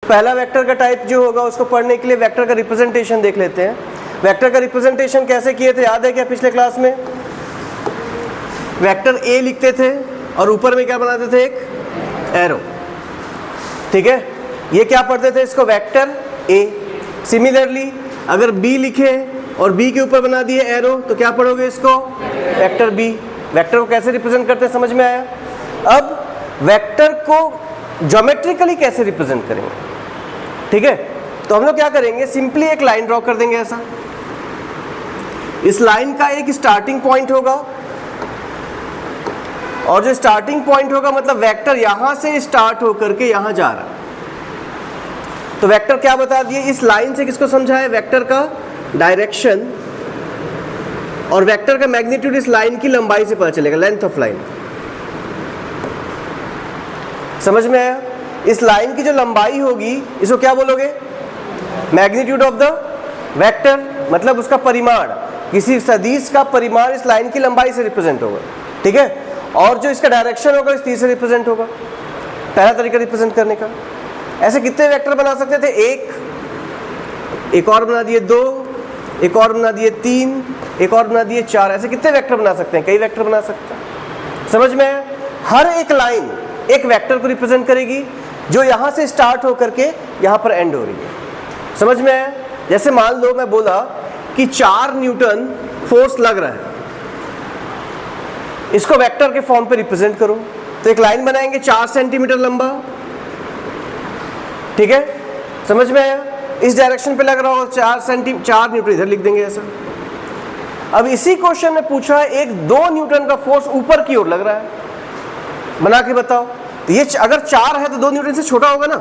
पहला वेक्टर का टाइप जो होगा उसको पढ़ने के लिए वेक्टर का रिप्रेजेंटेशन देख लेते हैं। वेक्टर का रिप्रेजेंटेशन कैसे किए थे याद है क्या पिछले क्लास में? वेक्टर ए लिखते थे और ऊपर में क्या बनाते थे? एक एरो। ठीक है, ये क्या पढ़ते थे? इसको वेक्टर ए। सिमिलरली अगर बी लिखे और बी के ऊपर बना दिए एरो तो क्या पढ़ोगे? इसको वेक्टर बी। वेक्टर को कैसे रिप्रेजेंट करते हैं समझ में आया? अब वेक्टर को ज्योमेट्रिकली कैसे रिप्रेजेंट करेंगे? ठीक है, तो हम लोग क्या करेंगे, सिंपली एक लाइन ड्रॉ कर देंगे ऐसा। इस लाइन का एक स्टार्टिंग पॉइंट होगा और जो स्टार्टिंग पॉइंट होगा मतलब वेक्टर यहां से स्टार्ट होकर के यहां जा रहा है। तो वेक्टर क्या बता दिए? इस लाइन से किसको समझा है? वेक्टर का डायरेक्शन, और वेक्टर का मैग्नीट्यूड इस लाइन की लंबाई से पता चलेगा, लेंथ ऑफ लाइन। समझ में आया? इस लाइन की जो लंबाई होगी इसको क्या बोलोगे? मैग्नीट्यूड ऑफ द वेक्टर, मतलब उसका परिमाण, किसी सदिश का परिमाण इस लाइन की लंबाई से रिप्रेजेंट होगा। ठीक है, और जो इसका डायरेक्शन होगा इस तीर से रिप्रेजेंट होगा। पहला तरीका रिप्रेजेंट करने का। ऐसे कितने वेक्टर बना सकते थे? एक और बना दिए 2, एक और बना दिए 3, एक और बना दिए 4। ऐसे कितने वेक्टर बना सकते हैं? कई वेक्टर बना सकते हैं। समझ में आया? हर एक लाइन एक वेक्टर को रिप्रेजेंट करेगी जो यहां से स्टार्ट होकर के यहां पर एंड हो रही है। समझ में आया? जैसे मान लो मैं बोला कि 4 न्यूटन फोर्स लग रहा है, इसको वेक्टर के फॉर्म पे रिप्रेजेंट करो तो एक लाइन बनाएंगे 4 सेंटीमीटर लंबा। ठीक है, समझ में आया? इस डायरेक्शन पे लग रहा हो 4 न्यूटन इधर लिख देंगे ऐसा। अब इसी क्वेश्चन में पूछा है एक 2 न्यूटन का फोर्स ऊपर की ओर लग रहा है, बना के बताओ। तो ये अगर 4 है तो 2 न्यूटन से छोटा होगा ना,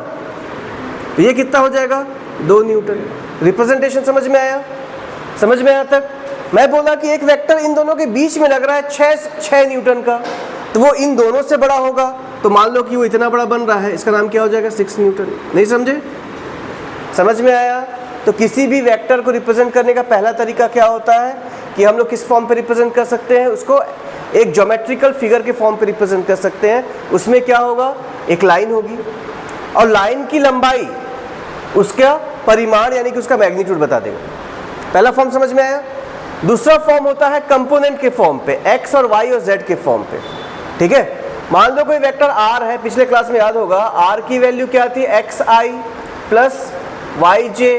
तो ये कितना हो जाएगा? 2 न्यूटन। रिप्रेजेंटेशन समझ में आया? समझ में आया तक? मैं बोला कि एक वेक्टर इन दोनों के बीच में लग रहा है 6 न्यूटन का, तो वो इन दोनों से बड़ा होगा। तो मान लो कि वो इतना बड़ा बन रहा है, इसका नाम क्या हो जाएगा? 6 न्यूटन। नहीं समझे? समझ में आया? तो किसी भी वेक्टर को रिप्रेजेंट करने का पहला तरीका क्या होता है कि हम लोग किस फॉर्म पे रिप्रेजेंट कर सकते हैं? उसको एक ज्योमेट्रिकल फिगर के फॉर्म पे रिप्रेजेंट कर सकते हैं। उसमें क्या होगा? एक लाइन होगी और लाइन की लंबाई उसका परिमाण यानी कि उसका मैग्नीट्यूड बता देगा। पहला फॉर्म समझ में आया? दूसरा फॉर्म होता है कंपोनेंट के फॉर्म पे, एक्स और वाई और जेड के फॉर्म पे। ठीक है, मान लो कोई वेक्टर आर है, पिछले क्लास में याद होगा आर की वैल्यू क्या थी? X i plus y j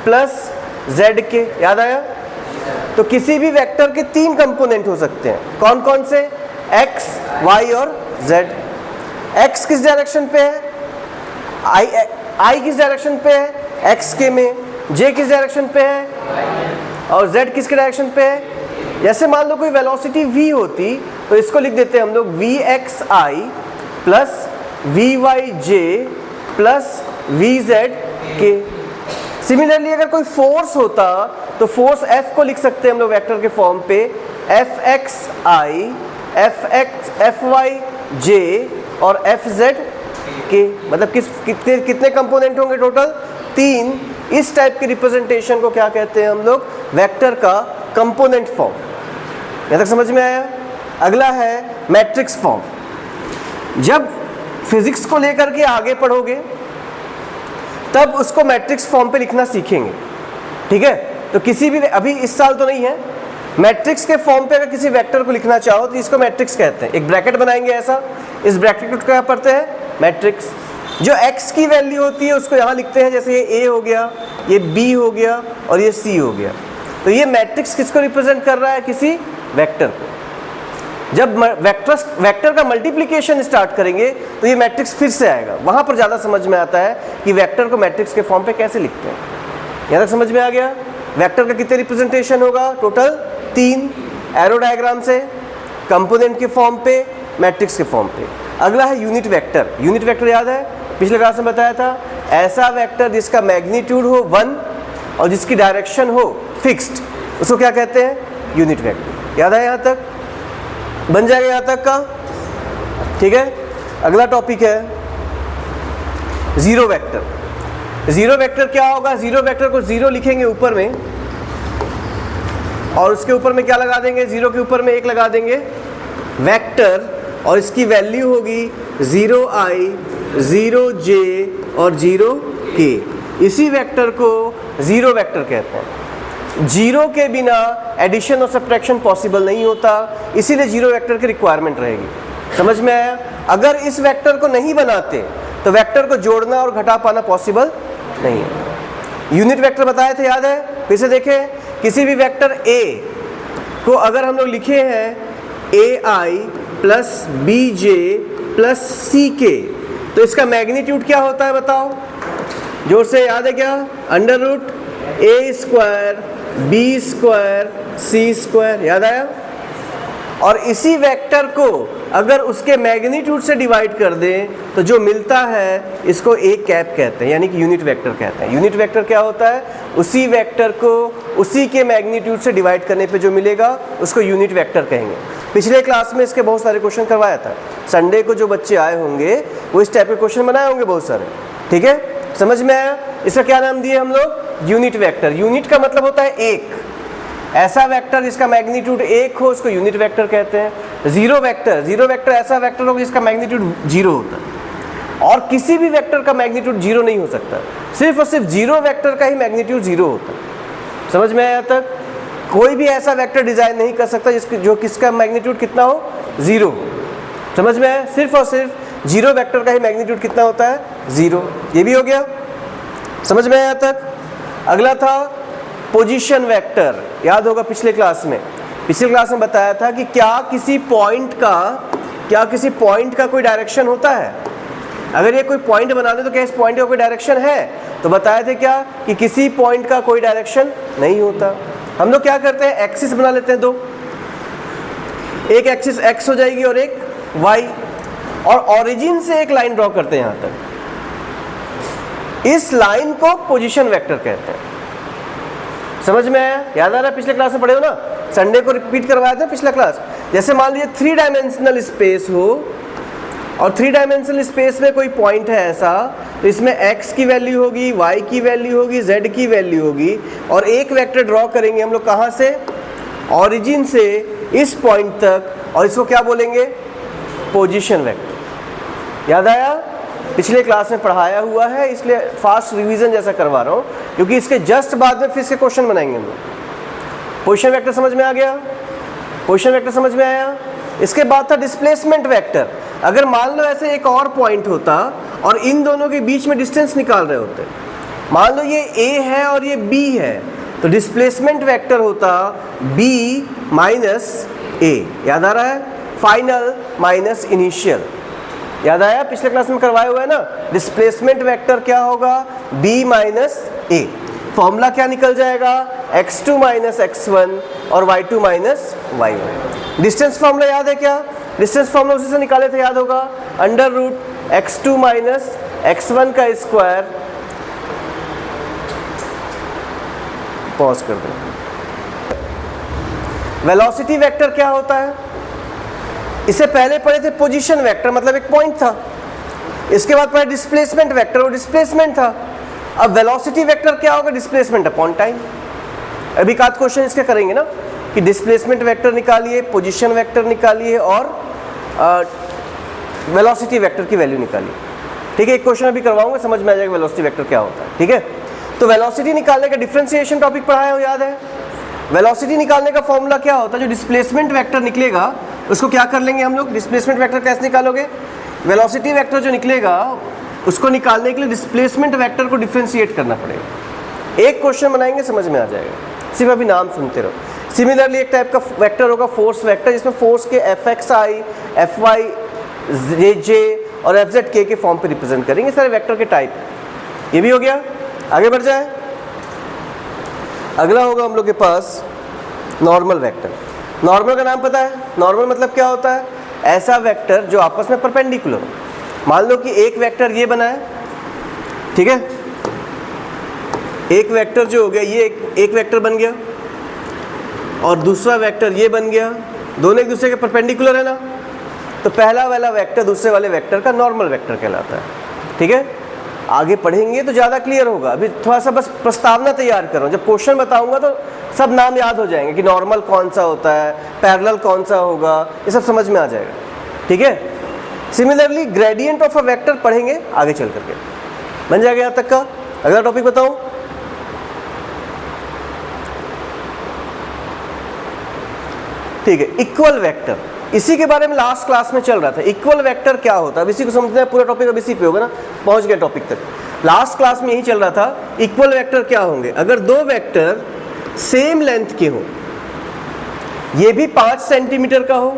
plus z के। याद आया? तो किसी भी वेक्टर के 3 कंपोनेंट हो सकते हैं। कौन कौन से? एक्स, वाई और जेड। एक्स किस डायरेक्शन पे है? आई किस डायरेक्शन पे है? एक्स के में। जे किस डायरेक्शन पे है? और जेड किसके डायरेक्शन पे है? जैसे मान लो कोई वेलोसिटी v होती तो इसको लिख देते हैं हम लोग v x i plus v y j plus v z k. Similarly अगर कोई फोर्स होता तो फोर्स F को लिख सकते हैं हम लोग वेक्टर के फॉर्म पे एफ एक्स आई, एफ वाई जे और एफ जेड के। मतलब कितने कंपोनेंट होंगे टोटल? 3। इस टाइप की रिप्रेजेंटेशन को क्या कहते हैं हम लोग? वेक्टर का कंपोनेंट फॉर्म। यहाँ तक समझ में आया? अगला है मैट्रिक्स फॉर्म। जब फिजिक्स को लेकर के आगे पढ़ोगे तब उसको मैट्रिक्स फॉर्म पे लिखना सीखेंगे। ठीक है, तो किसी भी, अभी इस साल तो नहीं है, मैट्रिक्स के फॉर्म पे अगर किसी वेक्टर को लिखना चाहो तो इसको मैट्रिक्स कहते हैं। एक ब्रैकेट बनाएंगे ऐसा, इस ब्रैकेट को क्या पढ़ते हैं? मैट्रिक्स। जो x की वैल्यू होती है उसको यहाँ लिखते हैं, जैसे ये a हो गया, ये b हो गया और ये c हो गया। तो ये मैट्रिक्स किसको रिप्रेजेंट कर रहा है? किसी वेक्टर को। जब वेक्टर का मल्टीप्लिकेशन स्टार्ट करेंगे तो ये मैट्रिक्स फिर से आएगा, वहाँ पर ज़्यादा समझ में आता है कि वेक्टर को मैट्रिक्स के फॉर्म पे कैसे लिखते हैं। यहाँ तक समझ में आ गया? वेक्टर का कितने रिप्रेजेंटेशन होगा? टोटल 3। एरो डायग्राम से, कंपोनेंट के फॉर्म पे, मैट्रिक्स के फॉर्म पे। अगला है यूनिट वेक्टर। यूनिट वेक्टर याद है? पिछले क्लास में बताया था, ऐसा वेक्टर जिसका मैग्नीट्यूड हो 1 और जिसकी डायरेक्शन हो फिक्स्ड, उसको क्या कहते हैं? Unit vector. याद है? यहाँ तक बन जाएगा, यहाँ तक का। ठीक है, अगला टॉपिक है जीरो वेक्टर। जीरो वेक्टर क्या होगा? जीरो वेक्टर को 0 लिखेंगे ऊपर में और उसके ऊपर में क्या लगा देंगे? 0 के ऊपर में 1 लगा देंगे वेक्टर, और इसकी वैल्यू होगी 0i, 0j और 0 के, इसी वेक्टर को जीरो वेक्टर कहते हैं। जीरो के बिना एडिशन और सब्ट्रैक्शन पॉसिबल नहीं होता, इसीलिए जीरो वेक्टर की रिक्वायरमेंट रहेगी। समझ में आया? अगर इस वेक्टर को नहीं बनाते तो वेक्टर को जोड़ना और घटा पाना पॉसिबल नहीं है। यूनिट वेक्टर बताए थे, याद है? फिर से देखें, किसी भी वेक्टर a को अगर हम लोग लिखे हैं ai plus bj plus ck, तो इसका मैग्नीट्यूड क्या होता है बताओ? जोर से, याद है क्या? Under root a square b square c square, याद आया? और इसी वेक्टर को अगर उसके मैग्नीट्यूड से डिवाइड कर दें तो जो मिलता है इसको a कैप कहते हैं, यानी कि यूनिट वेक्टर कहते हैं। यूनिट वेक्टर क्या होता है? उसी वेक्टर को उसी के मैग्नीट्यूड से डिवाइड करने पे जो मिलेगा उसको यूनिट वेक्टर कहेंगे। पिछले क्लास में इसके बहुत सारे क्वेश्चन करवाया था। संडे को जो बच्चे आए होंगे वो इस टाइप के क्वेश्चन बनाए होंगे बहुत सारे। ठीक है, समझ में आया? इसका क्या नाम दिए हम लोग? Unit vector. यूनिट का मतलब होता है एक, ऐसा वेक्टर जिसका मैग्नीट्यूड एक हो उसको यूनिट वेक्टर कहते हैं। जीरो वेक्टर ऐसा वेक्टर हो जिसका मैग्नीट्यूड जीरो होता है, और किसी भी वेक्टर का मैग्नीट्यूड जीरो नहीं हो सकता, सिर्फ और सिर्फ जीरो वेक्टर का ही मैग्नीट्यूड जीरो होता है। समझ में आया तक? कोई भी ऐसा वेक्टर डिजाइन नहीं कर सकता जो किसका मैग्नीट्यूड कितना हो? जीरो हो। समझ में आया? सिर्फ और सिर्फ जीरो वेक्टर का ही मैग्नीट्यूड कितना होता है? जीरो। ये भी हो गया, समझ में आया तक? अगला था पोजीशन वेक्टर। याद होगा पिछले क्लास में बताया था कि क्या किसी पॉइंट का कोई डायरेक्शन होता है? अगर ये कोई पॉइंट बना दे तो क्या इस पॉइंट का कोई डायरेक्शन है? तो बताए थे क्या कि किसी पॉइंट का कोई डायरेक्शन नहीं होता। हम लोग क्या करते हैं, एक्सिस बना लेते हैं दो, एक एक्सिस x हो जाएगी और एक y, और ओरिजिन से एक लाइन ड्रॉ करते हैं यहाँ तक। इस लाइन को पोजीशन वेक्टर कहते हैं। समझ में आया? याद आ रहा है? पिछले क्लास में पढ़े हो ना, संडे को रिपीट करवाया था पिछला क्लास। जैसे मान लीजिए 3 डायमेंशनल स्पेस हो और 3 डायमेंशनल स्पेस में कोई पॉइंट है ऐसा, तो इसमें x की वैल्यू होगी, y की वैल्यू होगी, z की वैल्यू होगी, और एक वेक्टर ड्रॉ करेंगे हम लोग कहाँ से? ओरिजिन से इस पॉइंट तक, और इसको क्या बोलेंगे? Position vector. याद आया? पिछले क्लास में पढ़ाया हुआ है, इसलिए फास्ट रिवीजन जैसा करवा रहा हूँ, क्योंकि इसके जस्ट बाद में फिर से क्वेश्चन बनाएंगे हम लोग। पोजीशन वेक्टर समझ में आ गया? पोजीशन वेक्टर समझ में आया? इसके बाद था डिस्प्लेसमेंट वेक्टर। अगर मान लो ऐसे एक और पॉइंट होता और इन दोनों के बीच में डिस्टेंस निकाल रहे होते, मान लो ये a है और ये b है, तो डिस्प्लेसमेंट वेक्टर होता b माइनस a। याद आ रहा है? Final minus initial. याद आया? पिछले क्लास में करवाया हुआ है ना। डिस्प्लेसमेंट वेक्टर क्या होगा? b minus a। फॉर्मूला क्या निकल जाएगा? x2 माइनस x1 और y2 minus y1। Distance formula याद है क्या? डिस्टेंस फॉर्मूला उसी से निकाले थे, याद होगा। Under root x2 minus x1 का स्क्वायर, पॉज कर दो। वेलोसिटी वेक्टर क्या होता है? इससे पहले पढ़े थे पोजीशन वेक्टर, मतलब एक पॉइंट था। इसके बाद पढ़े डिस्प्लेसमेंट वेक्टर, वो डिस्प्लेसमेंट था। अब वेलोसिटी वेक्टर क्या होगा? Displacement upon time. अभी एक आध क्वेश्चन इसके करेंगे ना, कि डिस्प्लेसमेंट वेक्टर निकालिए, पोजीशन वेक्टर निकालिए और वेलोसिटी वेक्टर की वैल्यू निकालिए। ठीक है, एक क्वेश्चन अभी करवाऊंगा, समझ में आ जाएगा वेलोसिटी वेक्टर क्या होता है। ठीक है, तो वेलोसिटी निकालने का डिफरेंशिएशन टॉपिक पढ़ाया हो, याद है? वेलोसिटी निकालने का फॉर्मूला क्या होता है? जो डिस्प्लेसमेंट वेक्टर निकलेगा उसको क्या कर लेंगे हम लोग? डिस्प्लेसमेंट वेक्टर कैसे निकालोगे? वेलोसिटी वेक्टर जो निकलेगा उसको निकालने के लिए डिस्प्लेसमेंट वेक्टर को डिफरेंशिएट करना पड़ेगा। एक क्वेश्चन बनाएंगे, समझ में आ जाएगा, सिर्फ अभी नाम सुनते रहो। सिमिलरली एक टाइप का वेक्टर होगा फोर्स वेक्टर, जिसमें फोर्स के fxi, fy, jj और fz k के फॉर्म पे रिप्रेजेंट करेंगे। सारे वेक्टर के टाइप। ये भी हो गया, आगे बढ़ जाए। अगला होगा हम लोग के पास नॉर्मल वेक्टर। नॉर्मल का नाम पता है? नॉर्मल मतलब क्या होता है? ऐसा वेक्टर जो आपस में परपेंडिकुलर हो। मान लो कि एक वेक्टर ये बना है, ठीक है, एक वेक्टर जो हो गया ये एक वेक्टर बन गया और दूसरा वेक्टर ये बन गया, दोनों एक दूसरे के परपेंडिकुलर है ना, तो पहला वाला वेक्टर दूसरे वाले वेक्टर का नॉर्मल वेक्टर कहलाता है। ठीक है, आगे पढ़ेंगे तो ज़्यादा क्लियर होगा। अभी थोड़ा सा बस प्रस्तावना तैयार कर रहा हूँ, जब क्वेश्चन बताऊंगा तो सब नाम याद हो जाएंगे कि नॉर्मल कौन सा होता है, पैरेलल कौन सा होगा, ये सब समझ में आ जाएगा। ठीक है, similarly gradient of a vector पढ़ेंगे आगे चल करके, बन जाएगा यहाँ तक का। अगला टॉपिक बताऊं, ठीक है, इक्वल वेक्टर। इसी के बारे में लास्ट क्लास में चल रहा था, इक्वल वेक्टर क्या होता है। अब इसी को समझना है, पूरा टॉपिक अब इसी पे होगा ना, पहुंच गया टॉपिक तक। लास्ट क्लास में यही चल रहा था, इक्वल वेक्टर क्या होंगे। अगर दो वेक्टर सेम लेंथ के हो, ये भी 5 सेंटीमीटर का हो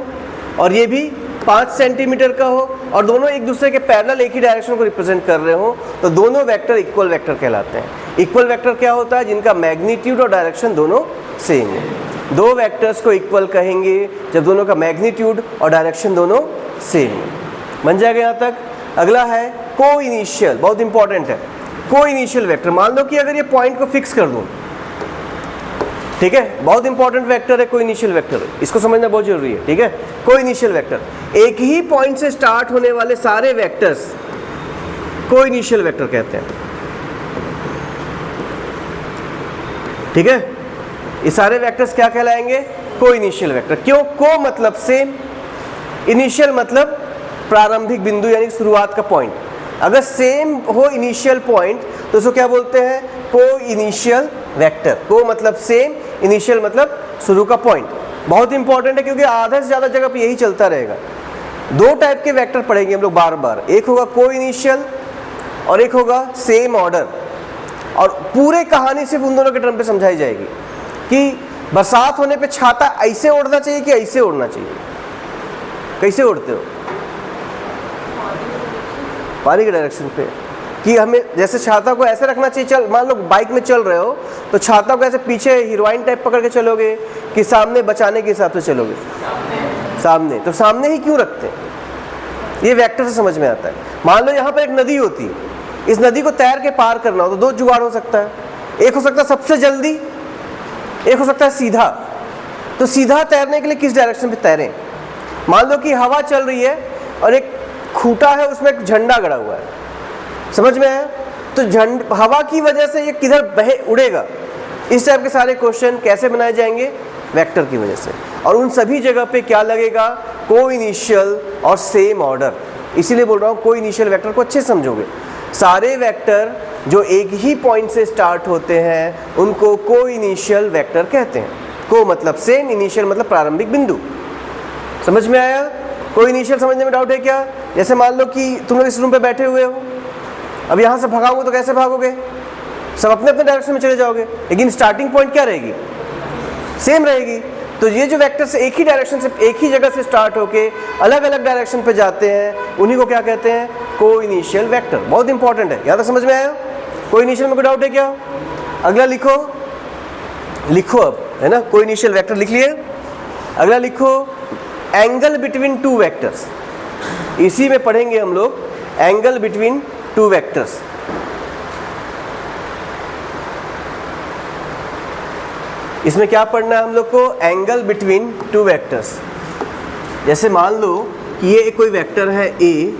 और ये भी 5 सेंटीमीटर का हो, और दोनों एक दूसरे के पैरेलल एक ही डायरेक्शन को रिप्रेजेंट कर रहे हो, तो दोनों वेक्टर इक्वल वेक्टर कहलाते हैं। इक्वल वेक्टर क्या होता है, जिनका मैग्नीट्यूड और डायरेक्शन दोनों सेम है। दो वेक्टर्स को इक्वल कहेंगे जब दोनों का मैग्नीट्यूड और डायरेक्शन दोनों सेम है। बन जाएगा यहाँ तक। अगला है को इनिशियल, बहुत इंपॉर्टेंट है। को इनिशियल वेक्टर, मान लो कि अगर ये पॉइंट को फिक्स कर दूं, ठीक है, बहुत इंपॉर्टेंट वेक्टर है को इनिशियल वेक्टर, इसको समझना बहुत जरूरी है, ठीक है। को इनिशियल वेक्टर, एक ही पॉइंट से स्टार्ट होने वाले सारे वेक्टर्स को इनिशियल वेक्टर कहते हैं, ठीक है। ये सारे वेक्टर्स क्या कहलाएंगे, को इनिशियल वेक्टर। क्यों, को मतलब सेम, इनिशियल मतलब प्रारंभिक बिंदु यानी शुरुआत का पॉइंट। अगर सेम हो इनिशियल पॉइंट तो उसको क्या बोलते हैं, को इनिशियल वेक्टर। को मतलब सेम, इनिशियल मतलब शुरू का पॉइंट। बहुत इंपॉर्टेंट है क्योंकि आधा से ज़्यादा जगह पे यही चलता रहेगा। दो टाइप के वेक्टर पढ़ेंगे हम लोग बार बार, एक होगा को इनिशियल और एक होगा सेम ऑर्डर। और पूरे कहानी सिर्फ उन दोनों के टर्म पे समझाई जाएगी कि बरसात होने पे छाता ऐसे ओढ़ना चाहिए कि ऐसे ओढ़ना चाहिए। कैसे ओढ़ते हो, पानी के डायरेक्शन पे, कि हमें जैसे छाता को ऐसे रखना चाहिए। चल मान लो बाइक में चल रहे हो तो छाता को ऐसे पीछे हीरोइन टाइप पकड़ के चलोगे कि सामने बचाने के हिसाब से चलोगे, सामने। तो सामने ही क्यों रखते हैं, ये वेक्टर से समझ में आता है। मान लो यहाँ पर एक नदी होती है, इस नदी को तैर के पार करना हो तो दो जुगाड़ हो सकता है। एक हो सकता है सबसे जल्दी, एक हो सकता है सीधा। तो सीधा तैरने के लिए किस डायरेक्शन पे तैरें। मान लो कि हवा चल रही है और एक खूंटा है, उसमें एक झंडा गड़ा हुआ है, समझ में आया। तो हवा की वजह से ये किधर बहे उड़ेगा। इस टाइप के सारे क्वेश्चन कैसे बनाए जाएंगे, वेक्टर की वजह से। और उन सभी जगह पे क्या लगेगा, को इनिशियल और सेम ऑर्डर। इसीलिए बोल रहा हूँ को इनिशियल वेक्टर को अच्छे समझोगे। सारे वेक्टर जो एक ही पॉइंट से स्टार्ट होते हैं उनको को इनिशियल वेक्टर कहते हैं। को मतलब सेम, इनिशियल मतलब प्रारंभिक बिंदु। समझ में आया। को इनिशियल समझने में डाउट है क्या। जैसे मान लो कि तुम लोग इस रूम पे बैठे हुए हो, अब यहाँ से भागोगे तो कैसे भागोगे, सब अपने अपने डायरेक्शन में चले जाओगे, लेकिन स्टार्टिंग पॉइंट क्या रहेगी, सेम रहेगी। तो ये जो वेक्टर्स एक ही डायरेक्शन से, एक ही जगह से स्टार्ट होके अलग अलग डायरेक्शन पे जाते हैं, उन्हीं को क्या कहते हैं, को इनिशियल वेक्टर। बहुत इंपॉर्टेंट है, यहाँ तक समझ में आया। को इनिशियल में कोई डाउट है क्या। अगला लिखो, लिखो अब, है ना, को इनिशियल वेक्टर लिख लिए। अगला लिखो एंगल बिटवीन टू वेक्टर्स। इसी में पढ़ेंगे हम लोग एंगल बिटवीन टू वेक्टर्स। इसमें क्या पढ़ना है हम लोग को, एंगल बिटवीन टू वेक्टर्स। जैसे मान लो कि ये कोई वेक्टर है ए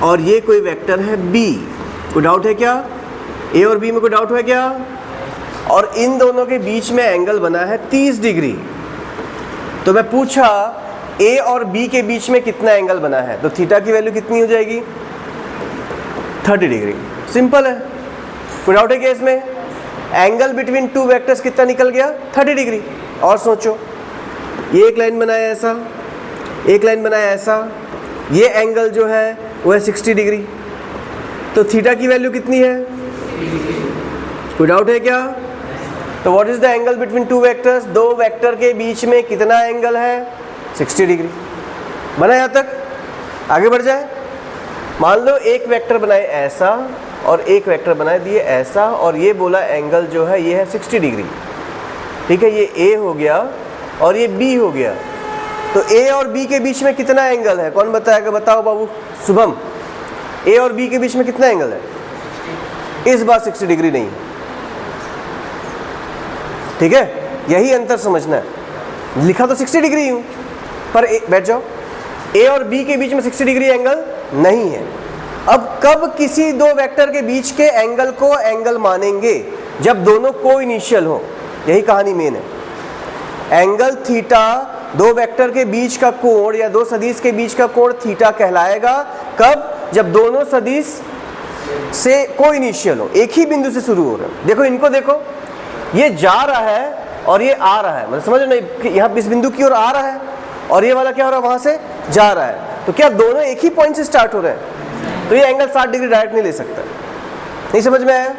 और ये कोई वेक्टर है बी। कोई डाउट है क्या, ए और बी में कोई डाउट है क्या। और इन दोनों के बीच में एंगल बना है 30 डिग्री। तो मैं पूछा ए और बी के बीच में कितना एंगल बना है, तो थीटा की वैल्यू कितनी हो जाएगी, 30 डिग्री। सिंपल है, कोई डाउट है क्या इसमें। एंगल बिटवीन टू वेक्टर्स कितना निकल गया, 30 डिग्री। और सोचो, ये एक लाइन बनाया ऐसा, एक लाइन बनाया ऐसा, ये एंगल जो है वो है 60 डिग्री। तो थीटा की वैल्यू कितनी है, कोई डाउट है क्या। तो what is the angle between two vectors, दो वेक्टर के बीच में कितना एंगल है, 60 डिग्री। बना यहाँ तक, आगे बढ़ जाए। मान लो एक वेक्टर बनाए ऐसा और एक वेक्टर बनाए दिए ऐसा, और ये बोला एंगल जो है ये है 60 डिग्री, ठीक है। ये ए हो गया और ये बी हो गया। तो ए और बी के बीच में कितना एंगल है, कौन बताएगा, बताओ बाबू शुभम। ए और बी के बीच में कितना एंगल है, इस बार 60 डिग्री नहीं, ठीक है। यही अंतर समझना है। लिखा तो 60 डिग्री हूँ, पर बैठ जाओ, ए और बी के बीच में 60 डिग्री एंगल नहीं है। अब कब किसी दो वेक्टर के बीच के एंगल को एंगल मानेंगे, जब दोनों को इनिशियल हो। यही कहानी मेन है। एंगल थीटा दो वेक्टर के बीच का कोण या दो सदिश के बीच का कोण थीटा कहलाएगा। कब, जब दोनों सदिश से को इनिशियल हो, एक ही बिंदु से शुरू हो रहे हो। देखो इनको देखो, ये जा रहा है और ये आ रहा है, मतलब समझ नहीं, यहाँ इस बिंदु की ओर आ रहा है और ये वाला क्या हो रहा है, वहां से जा रहा है। तो क्या दोनों एक ही पॉइंट से स्टार्ट हो रहे हैं? तो ये एंगल 60 डिग्री डायरेक्ट नहीं ले सकता। नहीं समझ में आया?